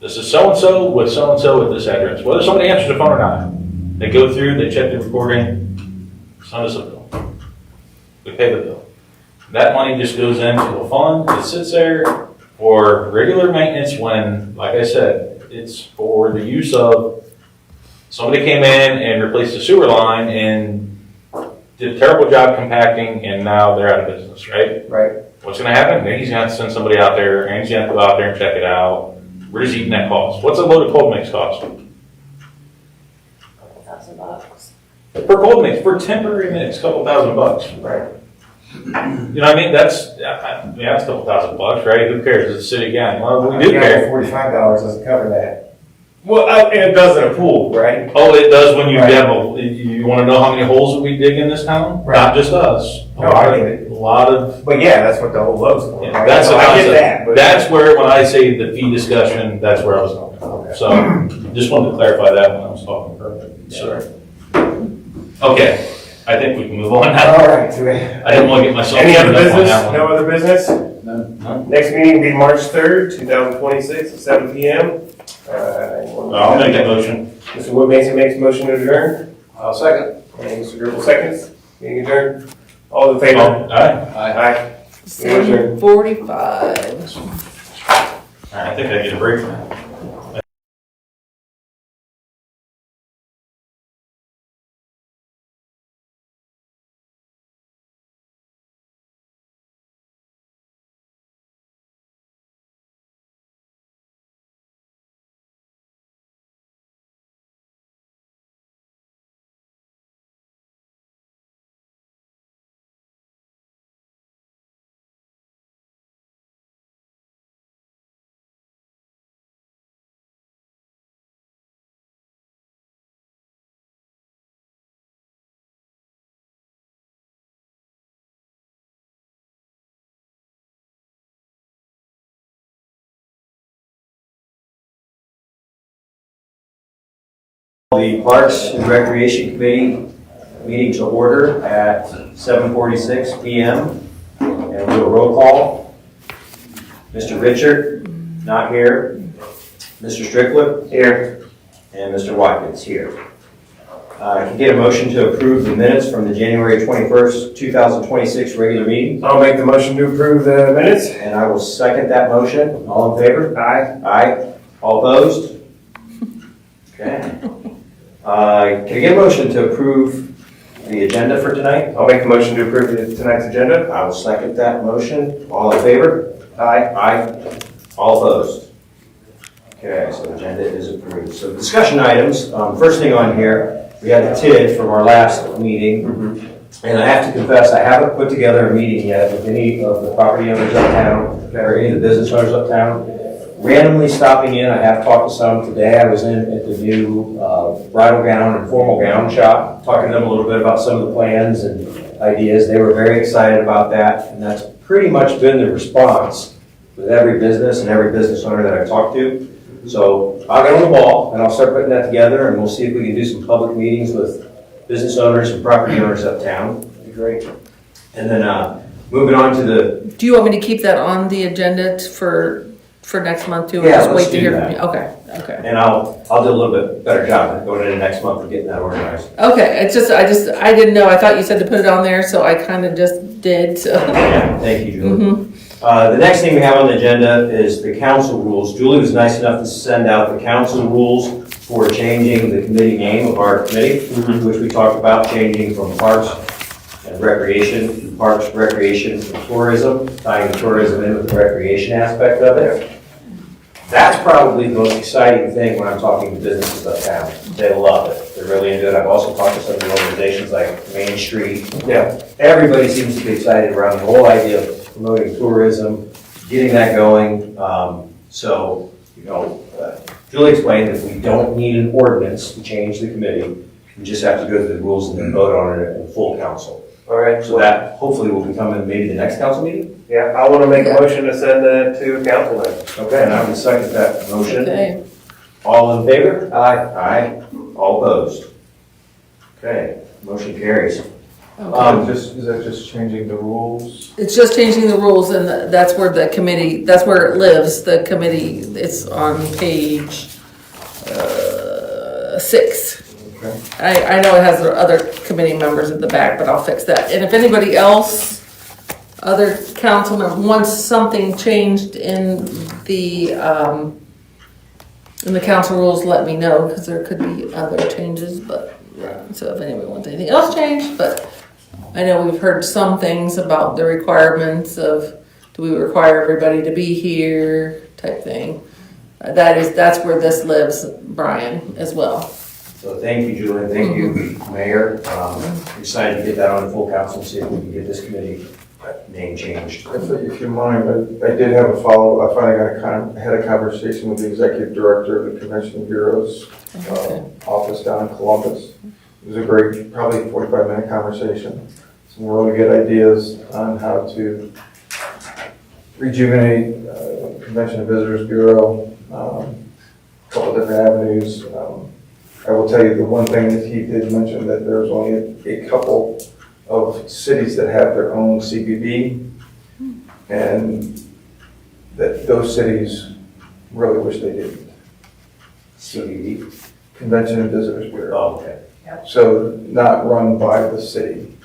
This is so-and-so with so-and-so at this address, whether somebody answers the phone or not. They go through, they check the recording, send us a bill. We pay the bill. That money just goes into a fund, it sits there for regular maintenance when, like I said, it's for the use of, somebody came in and replaced the sewer line and did a terrible job compacting and now they're out of business, right? Right. What's gonna happen? He's gonna have to send somebody out there, and he's gonna have to go out there and check it out. We're just eating that cost. What's a load of cold mix cost? $1,000. For cold mix, for temporary mix, couple $1,000. Right. You know what I mean? That's a couple $1,000, right? Who cares? It's a city gang. Well, we do care. $45 doesn't cover that. Well, and it does in a pool, right? Oh, it does when you Right. you wanna know how many holes that we dig in this town? Right. Not just us. No, I get it. A lot of, But yeah, that's what the whole load's for. yeah, right? that's the I get concept. that, but. That's where, when I say the fee discussion, that's where I was going. Okay. So, just wanted to clarify that when I was talking perfect. Sure. Okay, I think we can move on now. All right. I didn't want to get myself. Any other screwed up on business? that one. No other business? No? Next meeting will be March 3rd, 2026, at 7 PM. I'll make that motion. Mr. Wood makes a motion to adjourn. I'll second. And Mr. Gribble seconds. Meeting adjourned. All in favor? All right. Aye. 7:45. I think I get a break from that. The Parks and Recreation Committee meeting to order at 7:46 PM. And we'll do a roll call. Mr. Richard, not here. Mr. Strickland? Here. And Mr. Watkins, here. Can you get a motion to approve the minutes from the January 21st, 2026 regular meeting? I'll make the motion to approve the minutes. And I will second that motion. All in favor? Aye. Aye. All opposed? Okay. Can I get a motion to approve the agenda for tonight? I'll make the motion to approve tonight's agenda. I will second that motion. All in favor? Aye. Aye. All opposed? Okay, so the agenda is approved. So discussion items, first thing on here, we had the TID from our last meeting. And I have to confess, I haven't put together a meeting yet with any of the property owners uptown, or any of the business owners uptown. Randomly stopping in, I have talked to some today. I was in at the new bridal gown and formal gown shop, talking to them a little bit about some of the plans and ideas. They were very excited about that, and that's pretty much been the response with every business and every business owner that I've talked to. So I'll get on the ball, and I'll start putting that together, and we'll see if we can do some public meetings with business owners and property owners uptown. That'd be great. And then moving on to the... Do you want me to keep that on the agenda for next month too? Or Yeah, just let's wait to do hear that. from you? Okay, okay. And I'll do a little bit better job of going into next month and getting that organized. Okay, I didn't know. I thought you said to put it on there, so I kind of just did, so. Yeah, thank you, Julie. Mhm. The next thing we have on the agenda is the council rules. Julie was nice enough to send out the council rules for changing the committee name of our committee, which we talked about changing from Parks and Recreation to Parks, Recreation, and Tourism, tying the tourism in with the recreation aspect of it. That's probably the most exciting thing when I'm talking to businesses uptown. They love it. They're really into it. I've also talked to some of the organizations like Main Street. Yeah, everybody seems to be excited around the whole idea of promoting tourism, getting that going. Julie explained that we don't need an ordinance to change the committee. We just have to go through the rules and then vote on it in full council. All right. So that hopefully will become in maybe the next council meeting. Yeah, I want to make a motion to send that to council then. Okay, and I will second that motion. Okay. All in favor? Aye. Aye. All opposed? Okay, motion carries. Is that just changing the rules? It's just changing the rules, and that's where the committee, that's where it lives, the committee. It's on page 6. Okay. I know it has the other committee members at the back, but I'll fix that. And if anybody else, other councilman, wants something changed in the council rules, let me know, because there could be other changes, but, so if anyone wants anything else changed, but I know we've heard some things about the requirements of, do we require everybody to be here, type thing. That's where this lives, Brian, as well. So thank you, Julie, and thank you, Mayor. Excited to get that on the full council and see if we can get this committee name changed. If you mind, I did have a follow-up. I finally had a conversation with the executive director of the Convention Bureau's office down in Columbus. It was a great, probably 45-minute conversation. Some really good ideas on how to rejuvenate Convention and Visitors Bureau, a couple different avenues. I will tell you the one thing that he did mention, that there's only a couple of cities that have their own CBB, and that those cities really wish they didn't. CBD? Convention and Visitors Bureau. Oh, okay. So not run by the city.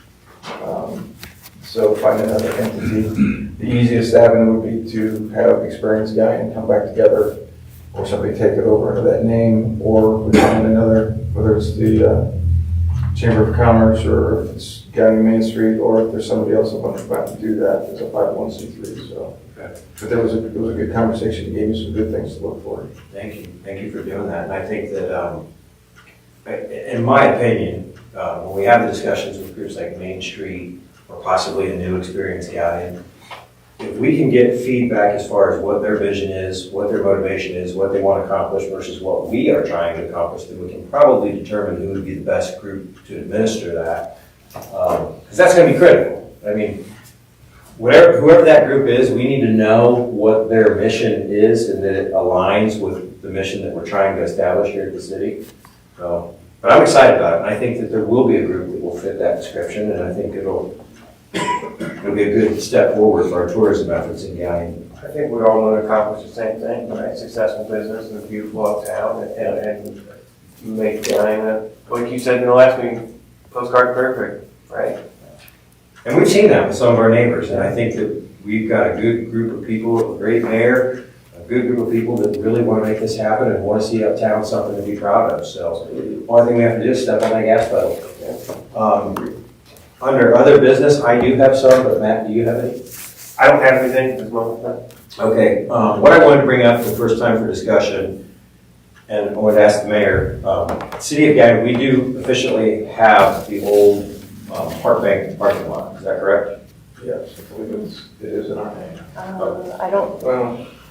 So find another entity. The easiest avenue would be to have experienced guy and come back together, or somebody take it over under that name, or we find another, whether it's the Chamber of Commerce, or if it's Galion Main Street, or if there's somebody else that wants to do that as a 501c3, so. Okay. But it was a good conversation, it gave you some good things to look for. Thank you for doing that. And I think that, in my opinion, when we have the discussions with groups like Main Street, or possibly a new experienced Galion, if we can get feedback as far as what their vision is, what their motivation is, what they want to accomplish versus what we are trying to accomplish, then we can probably determine who would be the best group to administer that. Because that's going to be critical. I mean, whoever that group is, we need to know what their mission is and that it aligns with the mission that we're trying to establish here at the city. So, but I'm excited about it, and I think that there will be a group that will fit that description, and I think it'll be a good step forward for our tourism efforts in Galion. I think we all want to accomplish the same thing, right? Successful business in a beautiful town and make Galion, like you said in the last meeting, postcard perfect, right? And we've seen that with some of our neighbors, and I think that we've got a good group of people, a great mayor, a good group of people that really want to make this happen and want to see uptown something to be proud of. So the only thing we have to do is step on that gas pedal. Under other business, I do have some, but Matt, do you have any? I don't have anything at this moment. Okay, what I wanted to bring up for the first time for discussion, and I wanted to ask the mayor, City of Galion, we do officially have the old Park Bank parking lot, is that correct? Yes, I believe it is in our name.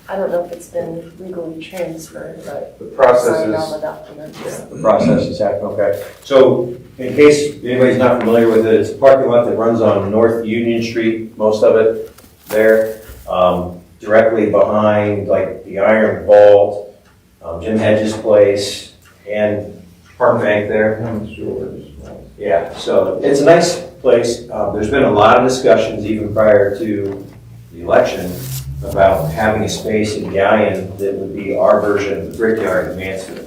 I don't know if it's been legally transferred, but The process signed all is, the documents. The process is happening, okay. So, in case anybody's not familiar with it, it's a parking lot that runs on North Union Street, most of it there, directly behind like the Iron Vault, Jim Hedges' place, and Park Bank there. I'm sure. Yeah, so it's a nice place. There's been a lot of discussions even prior to the election about having a space in Galion that would be our version of the Brickyard in Mansfield.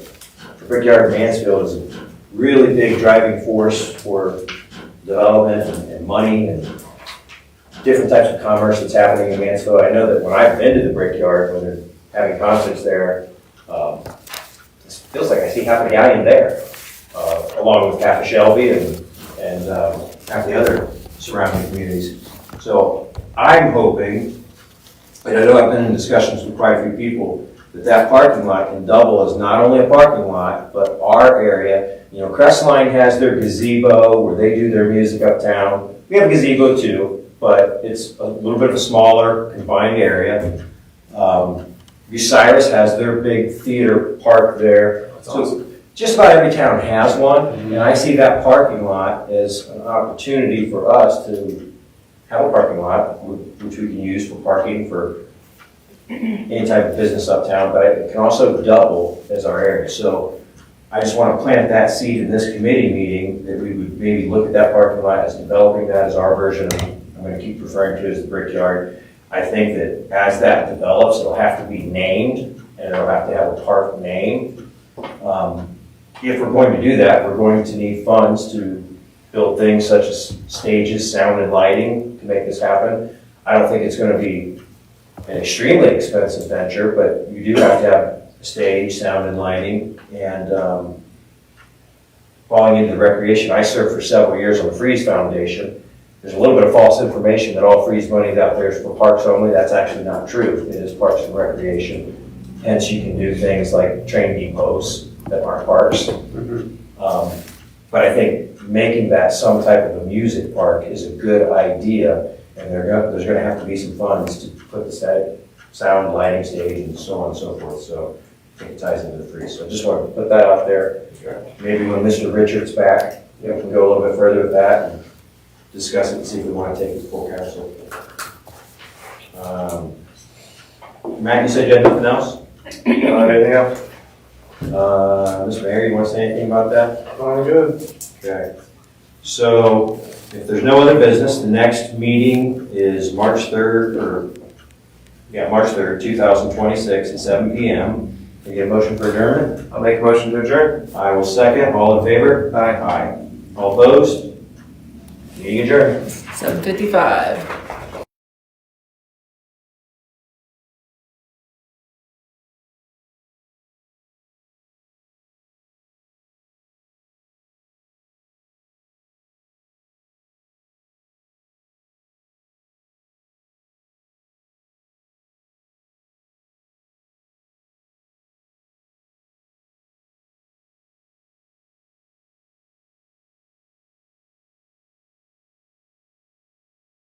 The Brickyard in Mansfield is a really big driving force for development and money and different types of commerce that's happening in Mansfield. I know that when I've been to the Brickyard, when they're having concerts there, it feels like I see half a Galion there, along with half of Shelby and half the other surrounding communities. So I'm hoping, and I know I've been in discussions with quite a few people, that parking lot can double as not only a parking lot, but our area. You know, Crestline has their gazebo where they do their music uptown. We have a gazebo too, but it's a little bit of a smaller, confined area. Bucyrus has their big theater park there. So just about every town has one, and I see that parking lot as an opportunity for us to have a parking lot, which we can use for parking for any type of business uptown, but it can also double as our area. So I just want to plant that seed in this committee meeting that we would maybe look at that parking lot as developing that as our version. I'm going to keep referring to it as the Brickyard. I think that as that develops, it'll have to be named, and it'll have to have a park name. If we're going to do that, we're going to need funds to build things such as stages, sound, and lighting to make this happen. I don't think it's going to be an extremely expensive venture, but you do have to have a stage, sound, and lighting. And falling into recreation, I served for several years on the Freeze Foundation. There's a little bit of false information that all Freeze money out there is for parks only. That's actually not true. It is parks and recreation. Hence, you can do things like train depots that aren't parks. But I think making that some type of a music park is a good idea, and there's going to have to be some funds to put the sound, lighting, stage, and so on and so forth. So I think it ties into the Freeze. So I just want to put that out there. Maybe when Mr. Richards back, we can go a little bit further with that and discuss it and see if we want to take it to full council. Matt, you said you had nothing else? Anything else? Mr. Mayor, you want to say anything about that? All good. Okay. So if there's no other business, the next meeting is March 3rd, March 3rd, 2026 at 7 p.m. Can you get a motion for adjournment? I'll make a motion to adjourn. I will second. All in favor? Aye. Aye. All opposed? The Meeting adjourned. 7:55.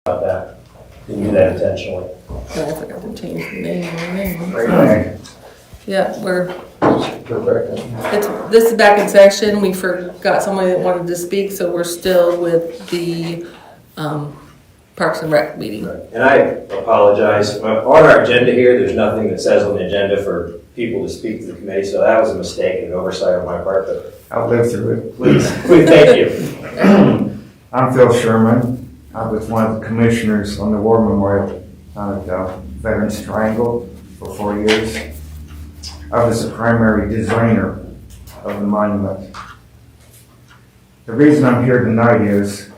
About that. Didn't do that intentionally. I forgot to change the name. Right back. Yeah, Go back in. this is back in session. We forgot somebody that wanted to speak, so we're still with the Parks and Rec meeting. And I apologize. On our agenda here, there's nothing that says on the agenda for people to speak to the committee, so that was a mistake and an oversight on my part, but I'll live through it. please, thank you. I'm Phil Sherman. I was one of the commissioners on the War Memorial on Veterans Triangle for 4 years. I was the primary designer of the monument. The reason I'm here tonight is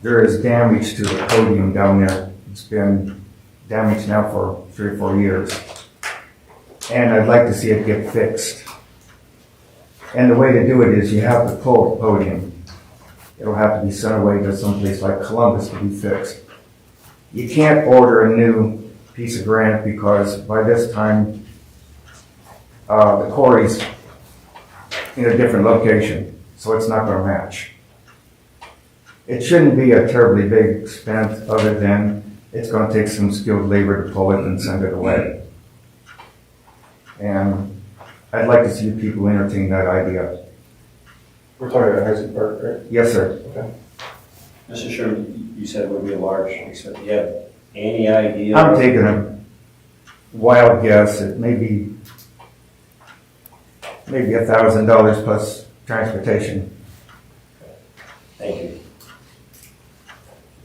there is damage to the podium down there. It's been damaged now for 3 or 4 years. And I'd like to see it get fixed. And the way to do it is you have to pull the podium. It'll have to be sent away to someplace like Columbus to be fixed. You can't order a new piece of granite because by this time, the quarry's in a different location, so it's not going to match. It shouldn't be a terribly big expense other than it's going to take some skilled labor to pull it and send it away. And I'd like to see people entertain that idea. We're talking about Hudson Park, right? Yes, sir. Mr. Sherman, you said it would be a large expense. Do you have any idea? I'm taking a wild guess at maybe $1,000 plus transportation. Thank you.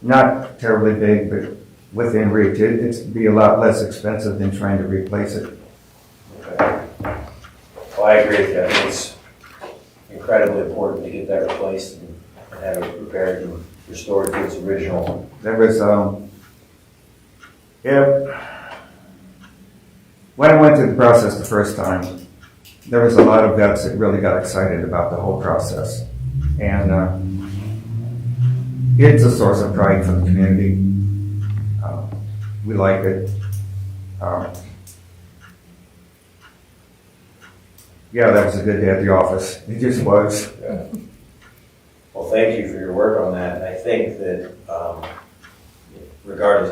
Not terribly big, but within reach. It'd be a lot less expensive than trying to replace it. Okay. Well, I agree with you. I think it's incredibly important to get that replaced and have it repaired and restored to its original. There was, when I went through the process the first time, there was a lot of vets that really got excited about the whole process. And it's a source of pride for the community. We like it. Yeah, that was a good day at the office. It just was. Yeah. Well, thank you for your work on that. And I think that regardless,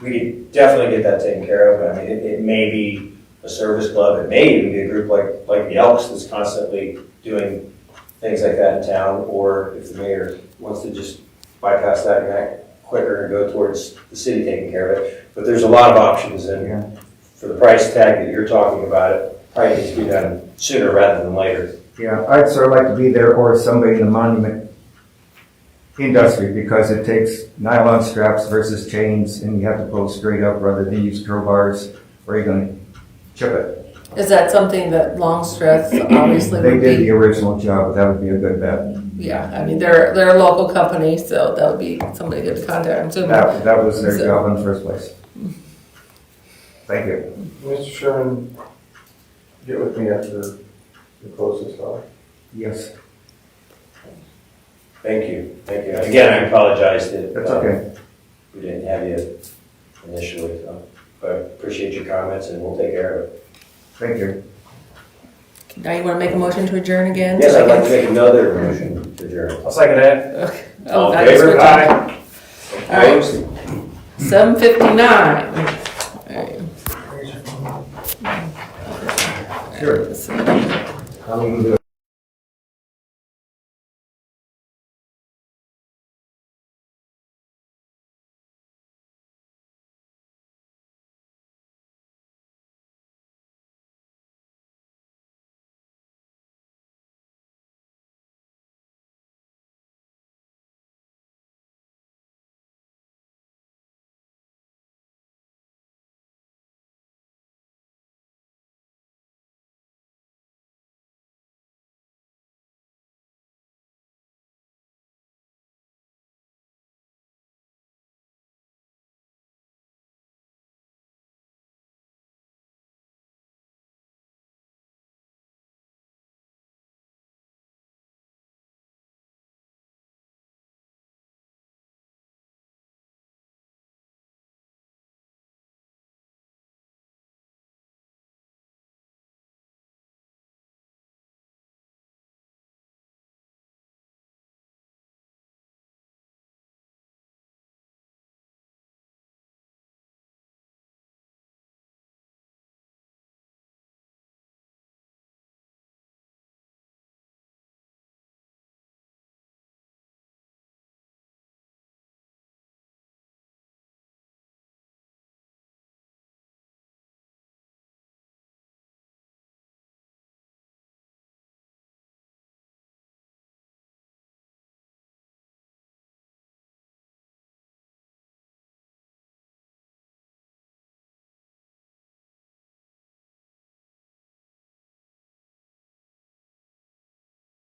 we could definitely get that taken care of. I mean, it may be a service club. It may even be a group like the Elks that's constantly doing things like that in town. Or if the mayor wants to just bypass that and act quicker and go towards the city taking care of it. But there's a lot of options. And for the price tag that you're talking about, it probably needs to be done sooner rather than later. Yeah, I'd sort of like to be there or somebody in the monument industry because it takes nylon straps versus chains and you have to pull straight up rather than use crowbars or you're going to chip it. Is that something that Longstreth obviously They would did the be? original job, that would be a good bet. Yeah, I mean, they're a local company, so that would be somebody good to contact. I'm assuming. That was their So- job in the first place. Thank you. Mr. Sherman, get with me after we close this off. Yes, Thank you. Thank you. Again, I apologize that that's okay. we didn't have you initially. So, but I appreciate your comments and we'll take care of it. Thank you. Now you want to make a motion to adjourn again? Yes, I'd like to make another motion to adjourn. I'll second that. Okay. All in I just favor? switched on. Opposed? 7:59. Sure. How many you do?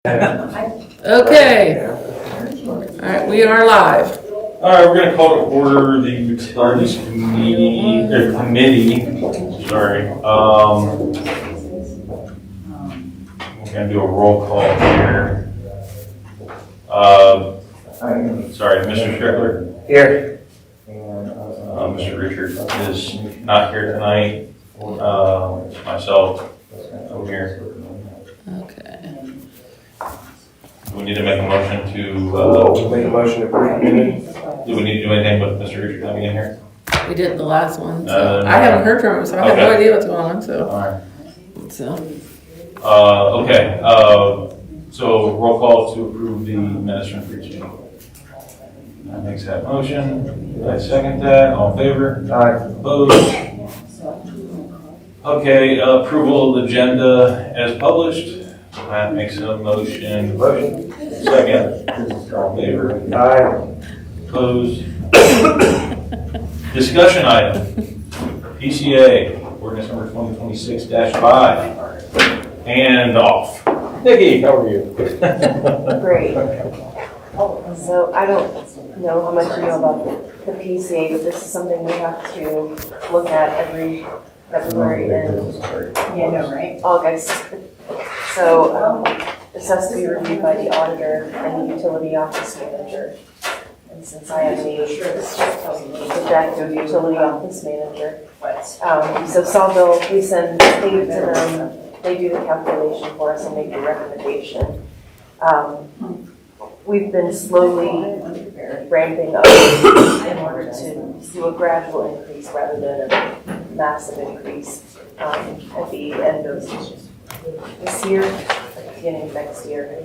Okay. All right, we are live. All right, we're gonna call to order the utilities committee, sorry. We're gonna do a roll call here. Sorry, Mr. Strickler? Here. Mr. Richard is not here tonight. Myself, I'm here. Okay. Do we need to make a motion to, Make a motion to approve the minutes. do we need to do anything with Mr. Richard coming in here? We did the last one. So No. I haven't heard from him, so I have no Okay. idea what's going on. So, All right. so So roll call to approve the minutes from previous meeting. That makes that motion. I second that. All in favor? Aye. Opposed? Okay, approval of the agenda as published. That makes a motion. Motion. Second. All in favor? Aye. Opposed? Discussion item. PCA, ordinance number 2026-5. And off. Nikki, how are you? Great. So I don't know how much you know about the PCA, but this is something we have to look at every February and August. So this has to be reviewed by the auditor and the utility office manager. And since I am the active utility office manager, so Sawville, we send data to them, they do the calculation for us and make the recommendation. We've been slowly ramping up in order to do a gradual increase rather than a massive increase at the end of this year, at the beginning of next year.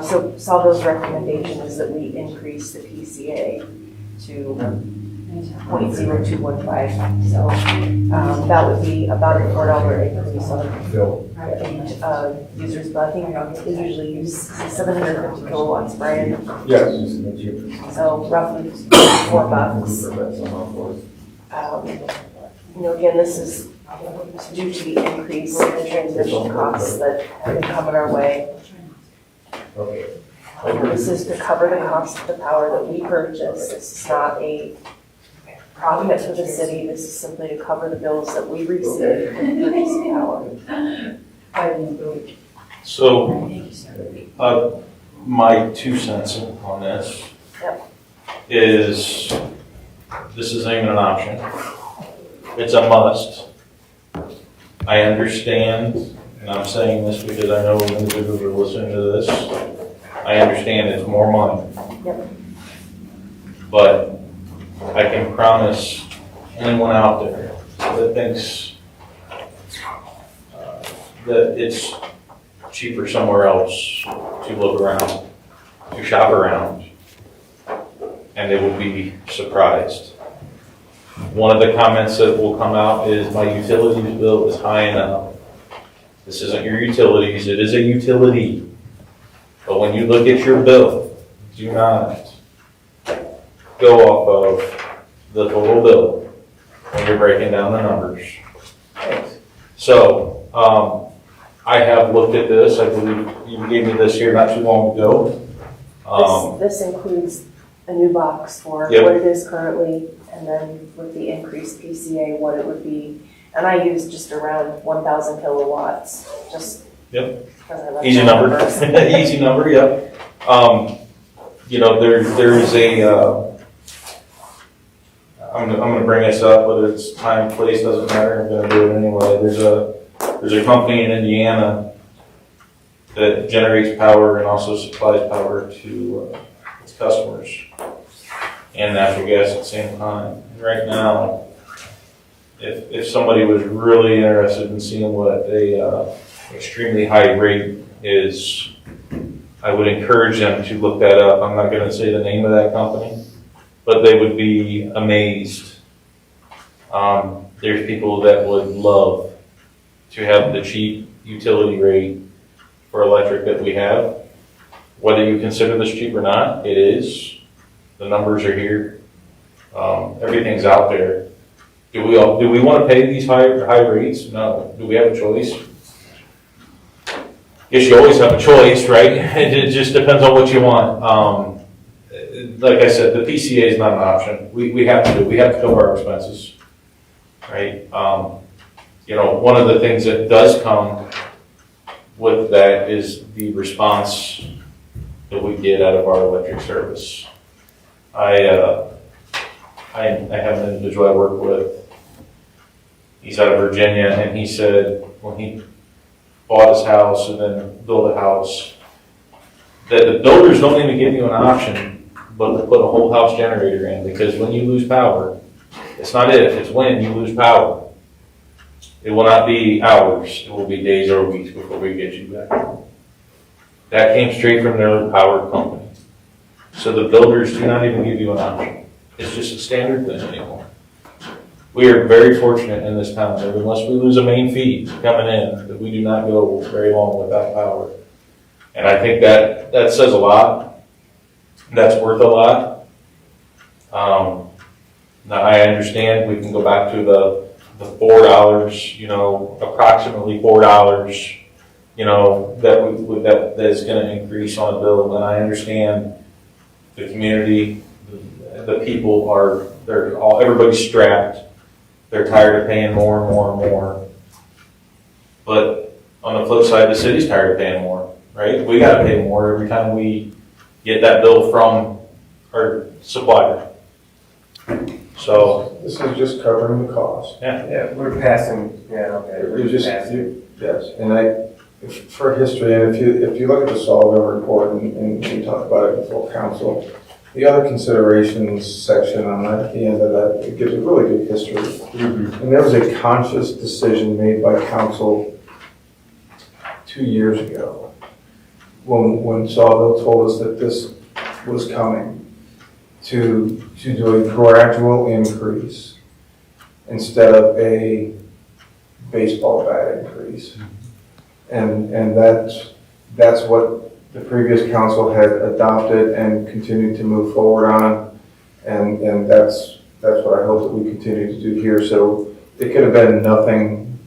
So Sawville's recommendation is that we increase the PCA to 0.0215. So that would be about a $4 increase on users, but I think they usually use 750 kilowatts per annum. Yes. So roughly $4. Again, this is due to the increase in the transmission costs that have been coming our way. This is to cover the cost of the power that we purchase. This is not a profit for the city. This is simply to cover the bills that we receive for purchasing power. So, my 2 cents on this Yep. is, this isn't even an option. It's a must. I understand, and I'm saying this because I know individuals are listening to this. I understand it's more money. Yep. But I can promise anyone out there that thinks that it's cheaper somewhere else to look around, to shop around, and they will be surprised. One of the comments that will come out is my utilities bill is high enough. This isn't your utilities, it is a utility. But when you look at your bill, do not go off of the total bill when you're breaking down the numbers. So, I have looked at this. I believe you gave me this here not too long ago. This includes a new box for Yep. what it is currently, and then with the increased PCA, what it would be. And I use just around 1,000 kilowatts, just Yep. because I like Easy the number. numbers. Easy number, yep. There is a, I'm gonna bring this up, whether it's time, place, doesn't matter, I'm gonna do it anyway. There's a company in Indiana that generates power and also supplies power to its customers and natural gas at the same time. And right now, if somebody was really interested in seeing what a extremely high rate is, I would encourage them to look that up. I'm not gonna say the name of that company, but they would be amazed. There's people that would love to have the cheap utility rate for electric that we have. Whether you consider this cheap or not, it is. The numbers are here. Everything's out there. Do we want to pay these high rates? No. Do we have a choice? guess you always have a choice, right? It just depends on what you want. Like I said, the PCA is not an option. We have to cover our expenses, right? One of the things that does come with that is the response that we get out of our electric service. I have an individual I work with. He's out of Virginia, and he said when he bought his house and then built a house, that the builders don't even give you an option but to put a whole house generator in, because when you lose power, it's not if, it's when you lose power. It will not be hours, it will be days or weeks before we get you back. That came straight from their power company. So the builders do not even give you an option. It's just a standard thing anymore. We are very fortunate in this town that unless we lose a main feed coming in, that we do not go very long without power. And I think that says a lot. That's worth a lot. Now I understand we can go back to the $4, approximately $4, that is going to increase on a bill. And I understand the community, the people everybody's strapped. They're tired of paying more and more and more. But on the flip side, the city's tired of paying more, right? We got to pay more every time we get that bill from our supplier. So This is just covering the cost. Yeah, we're passing, okay. You're just, yes, and for history, and if you look at the Sullivan report and we talk about it in full council, the other considerations section on that, at the end of that, it gives a really good history. Mm-hmm. And there was a conscious decision made by council 2 years ago when Sullivan told us that this was coming to do a gradual increase instead of a baseball bat increase. And that's what the previous council had adopted and continued to move forward on. And that's what I hope that we continue to do here. So it could have been nothing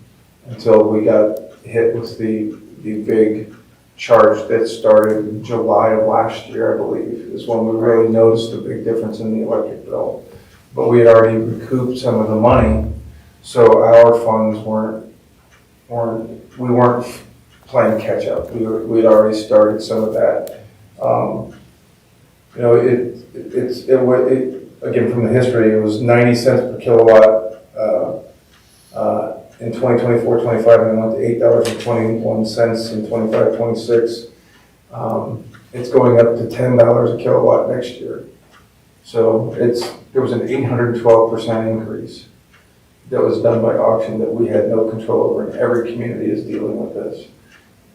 until we got hit with the big charge that started in July of last year, I believe, is when we really noticed a big difference in the electric bill. But we had already recouped some of the money, so our funds we weren't playing catch up. We'd already started some of that. Again, from the history, it was 90 cents per kilowatt in 2024-25, and it went to $8.21 in 25-26. It's going up to $10 a kilowatt next year. So there was an 812% increase that was done by auction that we had no control over, and every community is dealing with this.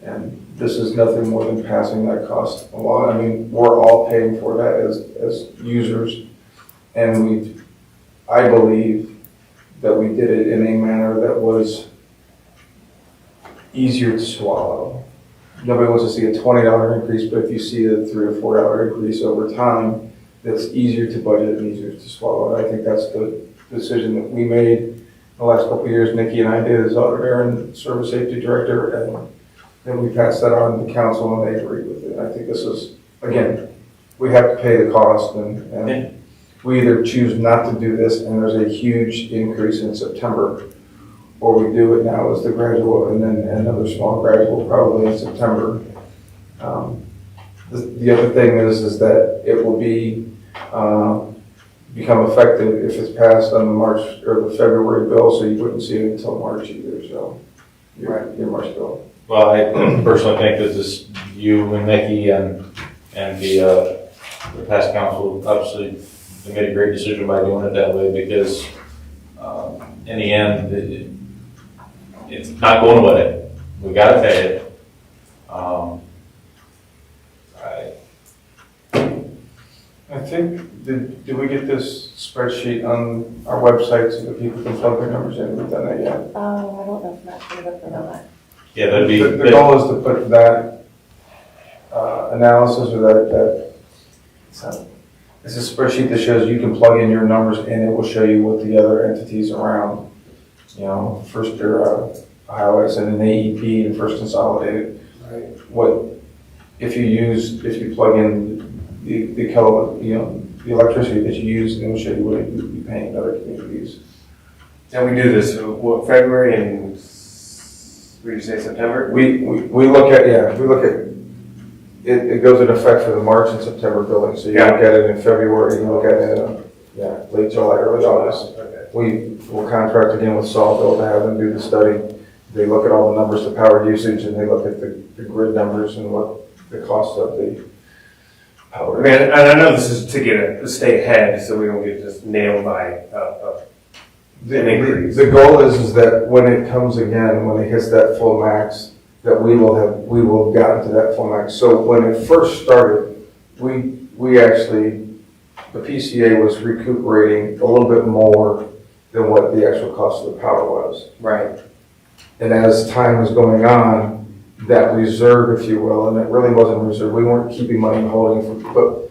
And this is nothing more than passing that cost along. I mean, we're all paying for that as users, and I believe that we did it in a manner that was easier to swallow. Nobody wants to see a $20 increase, but if you see a $3 or $4 increase over time, that's easier to budget and easier to swallow. And I think that's the decision that we made the last couple of years. Nikki and I did as auditor and service safety director, and then we passed that on to council and they agreed with it. And I think this is, again, we have to pay the cost, and we either choose not to do this and there's a huge increase in September, or we do it now as the gradual and then another small gradual probably in September. The other thing is that it will become effective if it's passed on the March or the February bill, so you wouldn't see it until March either, so your March bill. Well, I personally think that this, you and Nikki and the past council, obviously, they made a great decision by doing it that way, because in the end, it's not going away. We got to pay it. I think, did we get this spreadsheet on our website so that people can plug their numbers in? We've done that yet. I don't know if Matt's gonna put it on that. Yeah, that'd be. The goal is to put that analysis or it's a spreadsheet that shows you can plug in your numbers and it will show you what the other entities around, First Bureau, Ohio Edison, and AEP, and First Consolidated, what, if you plug in the kilowatt, the electricity that you use, then we'll show you what you'd be paying in other communities. And we do this, what, February and, what did you say, September? We look at, it goes into effect for the March and September billing, so you look at it in February, you look at it in, late July, early August. Okay. We will contract again with Sawville to have them do the study. They look at all the numbers, the power usage, and they look at the grid numbers and what the cost of the power. I mean, and I know this is to stay ahead, so we don't get just nailed by, an increase. The goal is that when it comes again, when it hits that full max, that we will have gotten to that full max. So when it first started, we actually, the PCA was recuperating a little bit more than what the actual cost of the power was. Right. And as time was going on, that reserve, if you will, and it really wasn't a reserve, we weren't keeping money and holding it, but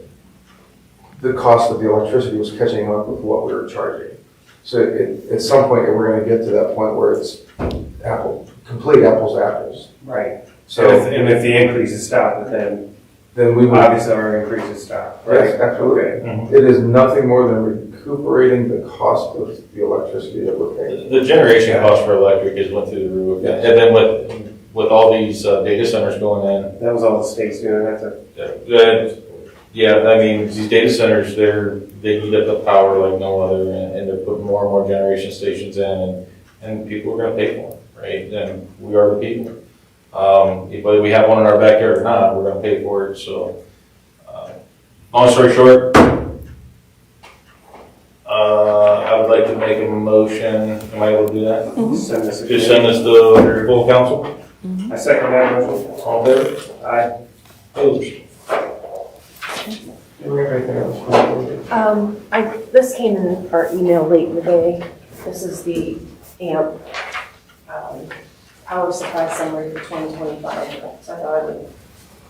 the cost of the electricity was catching up with what we were charging. So at some point, we're going to get to that point where it's complete apples to apples. Right. So And if the increases stop, then we would, obviously our increases stop, right? yes, absolutely. Okay. It is nothing more than recuperating the cost of the electricity that we're paying. The generation cost for electric is went through the roof. Yes. And then with all these data centers going in, That was all the states doing, that's a, yeah, I mean, these data centers, they eat up the power like no other, and they're putting more and more generation stations in, and people are gonna pay for it, right? And we are the people. Whether we have one in our backyard or not, we're gonna pay for it, so. Long story short, I would like to make a motion, am I able to do that? send this. Just send this to full council, I second that motion. all in favor? Aye. Opposed? Do we have anything else? This came in our email late in the day. This is the AMP, power supply summary for 2025. So I thought I would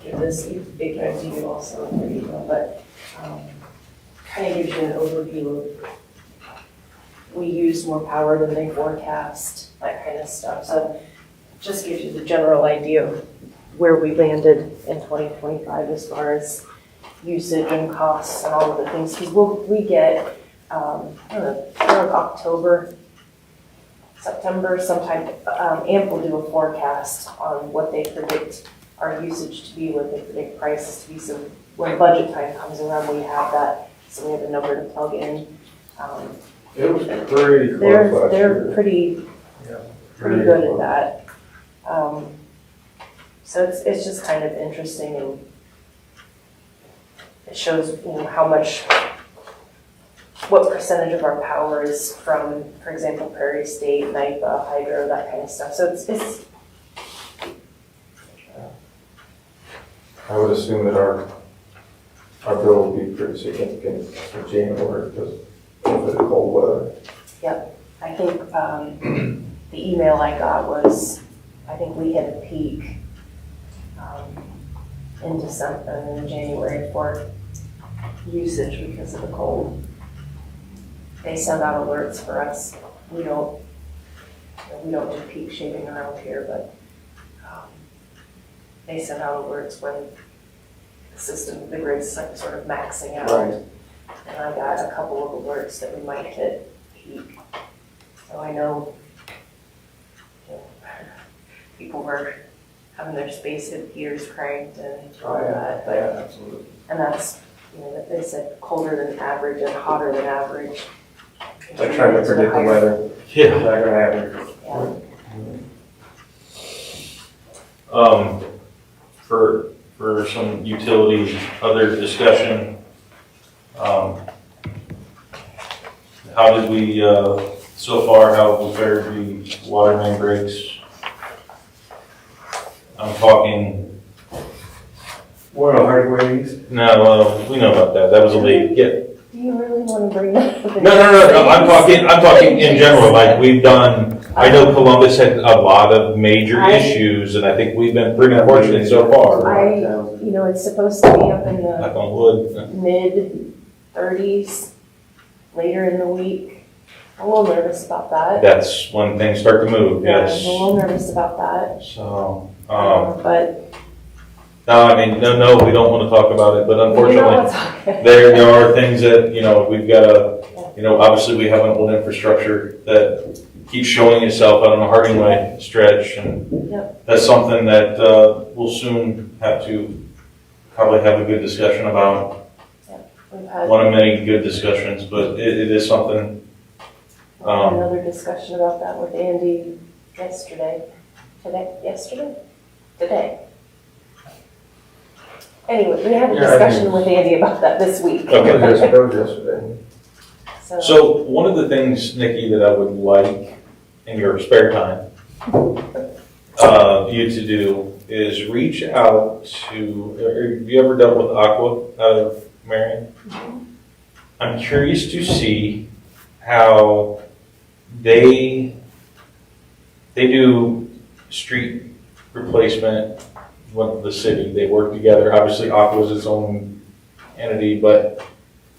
give this, it came to you also in your email, but kind of gives you an overview of, we used more power than they forecast, that kind of stuff. So just gives you the general idea of where we landed in 2025 as far as usage and costs and all of the things. Because we get, I don't know, around October, September, sometime, AMP will do a forecast on what they predict our usage to be, what they predict prices to be. So when budget time comes around, we have that, so we have a number to plug in. It was pretty close last They're year. pretty good at that. So it's just kind of interesting, and it shows, how much, what percentage of our power is from, for example, Prairie State, NIPA, hydro, that kind of stuff. So it's I would assume that our bill will be pretty significant for January because of the cold weather. I think the email I got was, I think we hit a peak in December, in January for usage because of the cold. They send out alerts for us. We don't do peak shaving around here, but they send out alerts when the grid's sort of maxing out. Right. And I got a couple of alerts that we might hit peak. So I know people were having their space heaters cranked and all that, but, absolutely. and that's, they said colder than average and hotter than average. Like trying to predict the weather. Yeah. Not gonna happen. Yeah. For some utility, other discussion, how did we, so far, how have we fared the water main breaks? I'm talking, What a hard way to use it. no, we know about that, that was a leak, yeah. Do you really want to bring that up? No, I'm talking in general, like we've done, I know Columbus had a lot of major issues, and I think we've been pretty fortunate so far. It's supposed to be up in the Knock on wood. mid-30s later in the week. I'm a little nervous about that. That's when things start to move, Yeah, yes. I'm a little nervous about that. So, But No, I mean, no, we don't want to talk about it, but You know unfortunately, what's on- there are things that, we've got to, obviously we have an old infrastructure that keeps showing itself out on the Harding Way stretch, and Yep. that's something that we'll soon have to probably have a good discussion about. We've had One of many good discussions, but it is something. another discussion about that with Andy yesterday. Today. Anyway, we had a Yeah, I discussion with Andy about that this week. Okay. That was yesterday. So one of the things, Nikki, that I would like in your spare time, you to do is reach out to, have you ever dealt with Aqua out of Marion? I'm curious to see how they do street replacement with the city. They work together. Obviously, Aqua is its own entity, but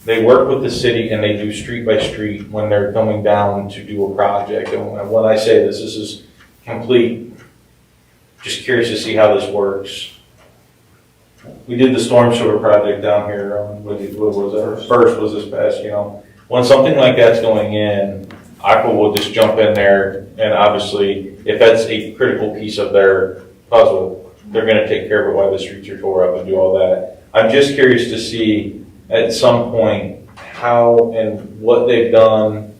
they work with the city and they do street by street when they're coming down to do a project. And when I say this is complete. Just curious to see how this works. We did the storm sewer project down here on, what was that? First was this past, when something like that's going in, Aqua will just jump in there, and obviously, if that's a critical piece of their puzzle, they're gonna take care of it while the streets are tore up and do all that. I'm just curious to see at some point how and what they've done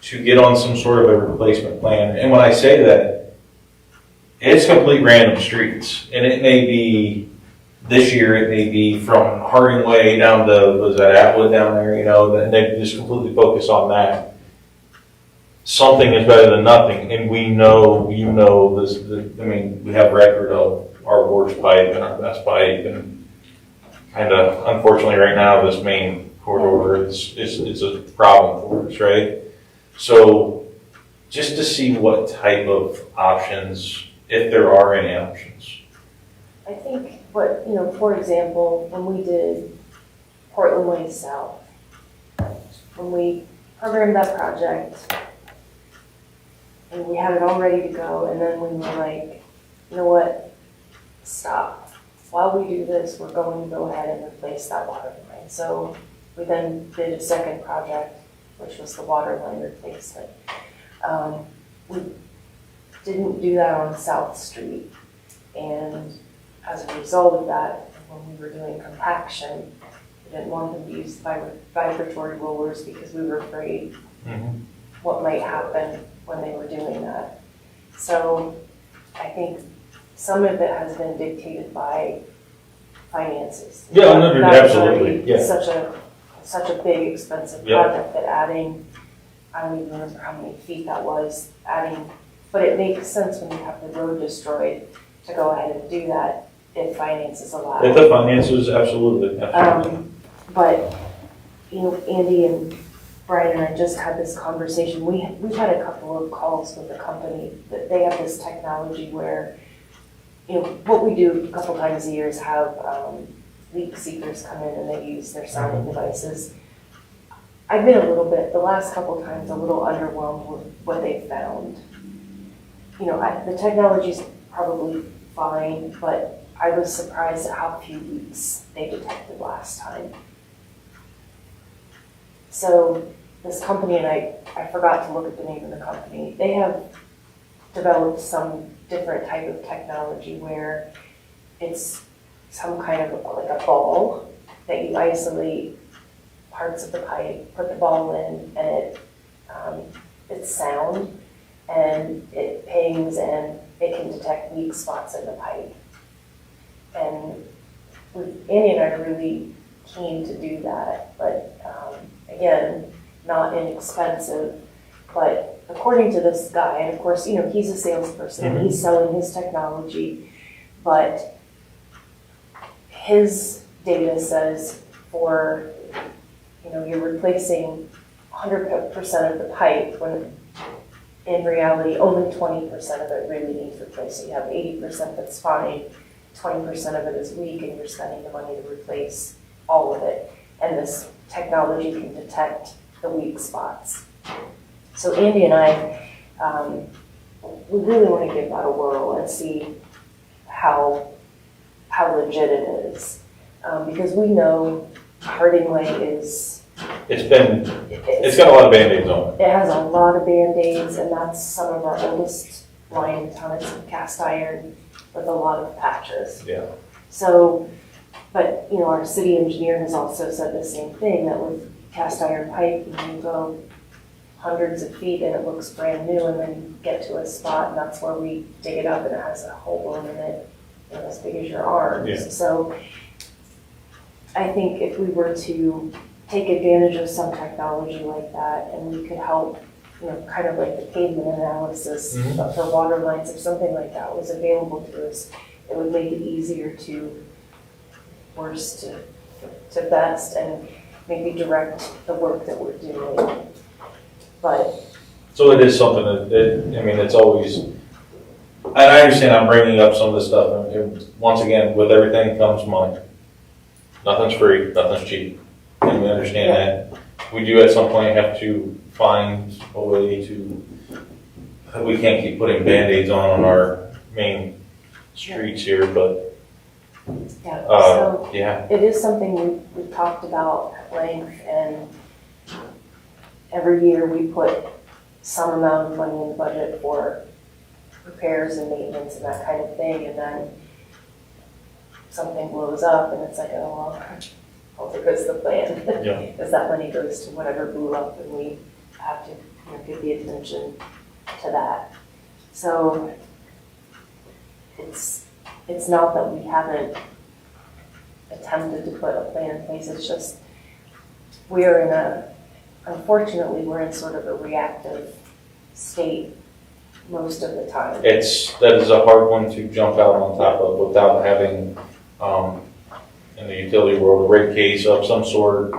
to get on some sort of a replacement plan. And when I say that, it's complete random streets, and it may be this year, it may be from Harding Way down to, was that Atwood down there, and they just completely focus on that. Something is better than nothing, and we know, this, we have record of our worst pipe and our best pipe, and kind of, unfortunately right now, this main corridor is a problem for us, right? So, just to see what type of options, if there are any options. I think what, for example, when we did Portland Way South, when we programmed that project and we had it all ready to go, and then we were like, you know what, stop. While we do this, we're going to go ahead and replace that water line. So we then did a second project, which was the water line replacement. We didn't do that on South Street, and as a result of that, when we were doing compaction, we didn't want them to use vibratory rollers because we were afraid what might happen when they were doing that. So I think some of it has been dictated by finances. Yeah, That was absolutely, already yeah. Such a big, expensive Yeah. project that adding, I don't even remember how many feet that was, but it makes sense when you have the road destroyed to go ahead and do that if finances allow. If the finances, absolutely. But, Andy and Brian and I just had this conversation. We've had a couple of calls with the company that they have this technology where, what we do a couple times a year is have leak seekers come in and they use their sounding devices. I've been the last couple times, a little underwhelmed with what they found. The technology's probably fine, but I was surprised at how few leaks they detected last time. So this company, and I forgot to look at the name of the company, they have developed some different type of technology where it's some kind of like a ball that you isolate parts of the pipe, put the ball in, and it's sound, and it pings, and it can detect weak spots in the pipe. And Andy and I are really keen to do that, but again, not inexpensive. But according to this guy, and of course, he's a salesperson, and he's selling his technology, but his data says for, you're replacing 100% of the pipe when in reality only 20% of it really needs replaced. So you have 80% that's fine, 20% of it is weak, and you're spending the money to replace all of it. And this technology can detect the weak spots. So Andy and I, we really want to give that a whirl and see how how legit it is. Because we know Harding Way is, It's got a lot of Band-Aids on it. it has a lot of Band-Aids, and that's some of our oldest line in town. It's cast iron with a lot of patches. Yeah. So, but, you know, our city engineer has also said the same thing, that with cast iron pipe, you can go hundreds of feet and it looks brand new, and then you get to a spot and that's where we dig it up and it has a hole in it, you know, as big as your arms. Yeah. So I think if we were to take advantage of some technology like that, and we could help, you know, kind of like the pavement analysis Mhm. for water lines, if something like that was available to us, it would make it easier to worst to best, and maybe direct the work that we're doing. But So it is something I mean, it's always, and I understand I'm bringing up some of this stuff, and once again, with everything comes money. Nothing's free, nothing's cheap, and we understand that. We do at some point have to find a way to, we can't keep putting Band-Aids on our main streets here, but, yeah, so yeah, it is something we've talked about at length, and every year we put some amount of money in the budget for repairs and maintenance and that kind of thing, and then something blows up and it's like, oh, well, there goes the plan. Yeah. Because that money goes to whatever blew up, and we have to, you know, give the attention to that. So it's not that we haven't attempted to put a plan in place, it's just unfortunately, we're in sort of a reactive state most of the time. that is a hard one to jump out on top of without having, in the utility world, a rate case of some sort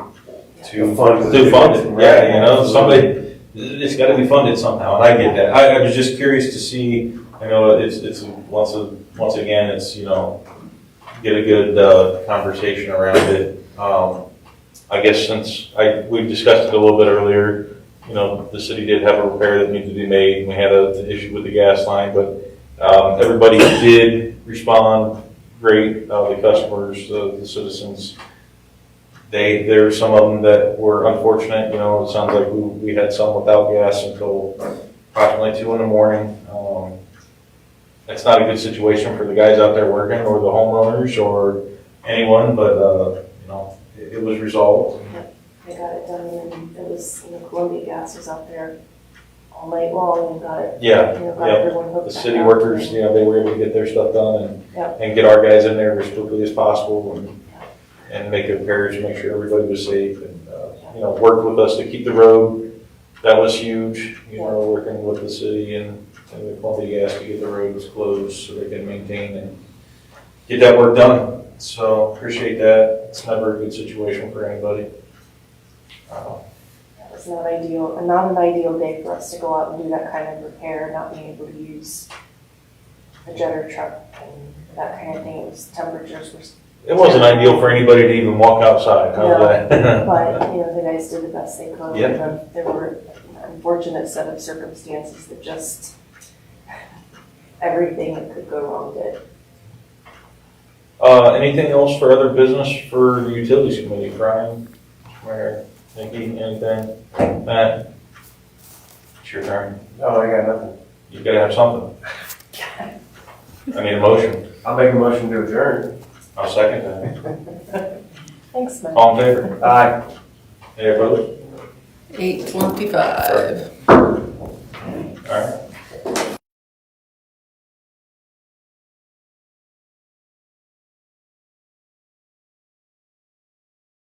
to fund it. Yeah, you know, somebody, it's gotta be funded somehow, and I get that. I was just curious to see, I know it's once again, it's, you know, get a good, conversation around it. I guess since we discussed it a little bit earlier, you know, the city did have a repair that needed to be made, and we had an issue with the gas line, but, everybody did respond great, the customers, the citizens. There were some of them that were unfortunate, you know, it sounds like we had some without gas until approximately 2 a.m. It's not a good situation for the guys out there working, or the homeowners, or anyone, but, you know, it was resolved. They got it done, and it was, you know, Columbia Gas was out there all night long and got it, Yeah, you know, got yep. everyone hooked The back city up. workers, you know, they were able to get their stuff done Yep. and get our guys in there as quickly as possible, and make repairs, and make sure everybody was safe, and, you know, work with us to keep the road. That was huge, you know, working with the city and the Columbia Gas to get the roads closed so they can maintain and get that work done. So appreciate that. It's never a good situation for anybody. That was not an ideal day for us to go out and do that kind of repair, not being able to use a jetter truck and that kind of thing. Temperatures were, It wasn't ideal for anybody to even walk outside. How's that? but, you know, the guys did the best they could. Yeah. And there were an unfortunate set of circumstances that just, everything that could go wrong did. Anything else for other business for the utilities committee? Brian, Mayor, Nikki, anything? Matt? It's your turn. Oh, I got nothing. You gotta have something. I need a motion. I'll make a motion to adjourn. I'll second that. Thanks, Mike. All in favor? Aye. Any opposed? 8:25. All right.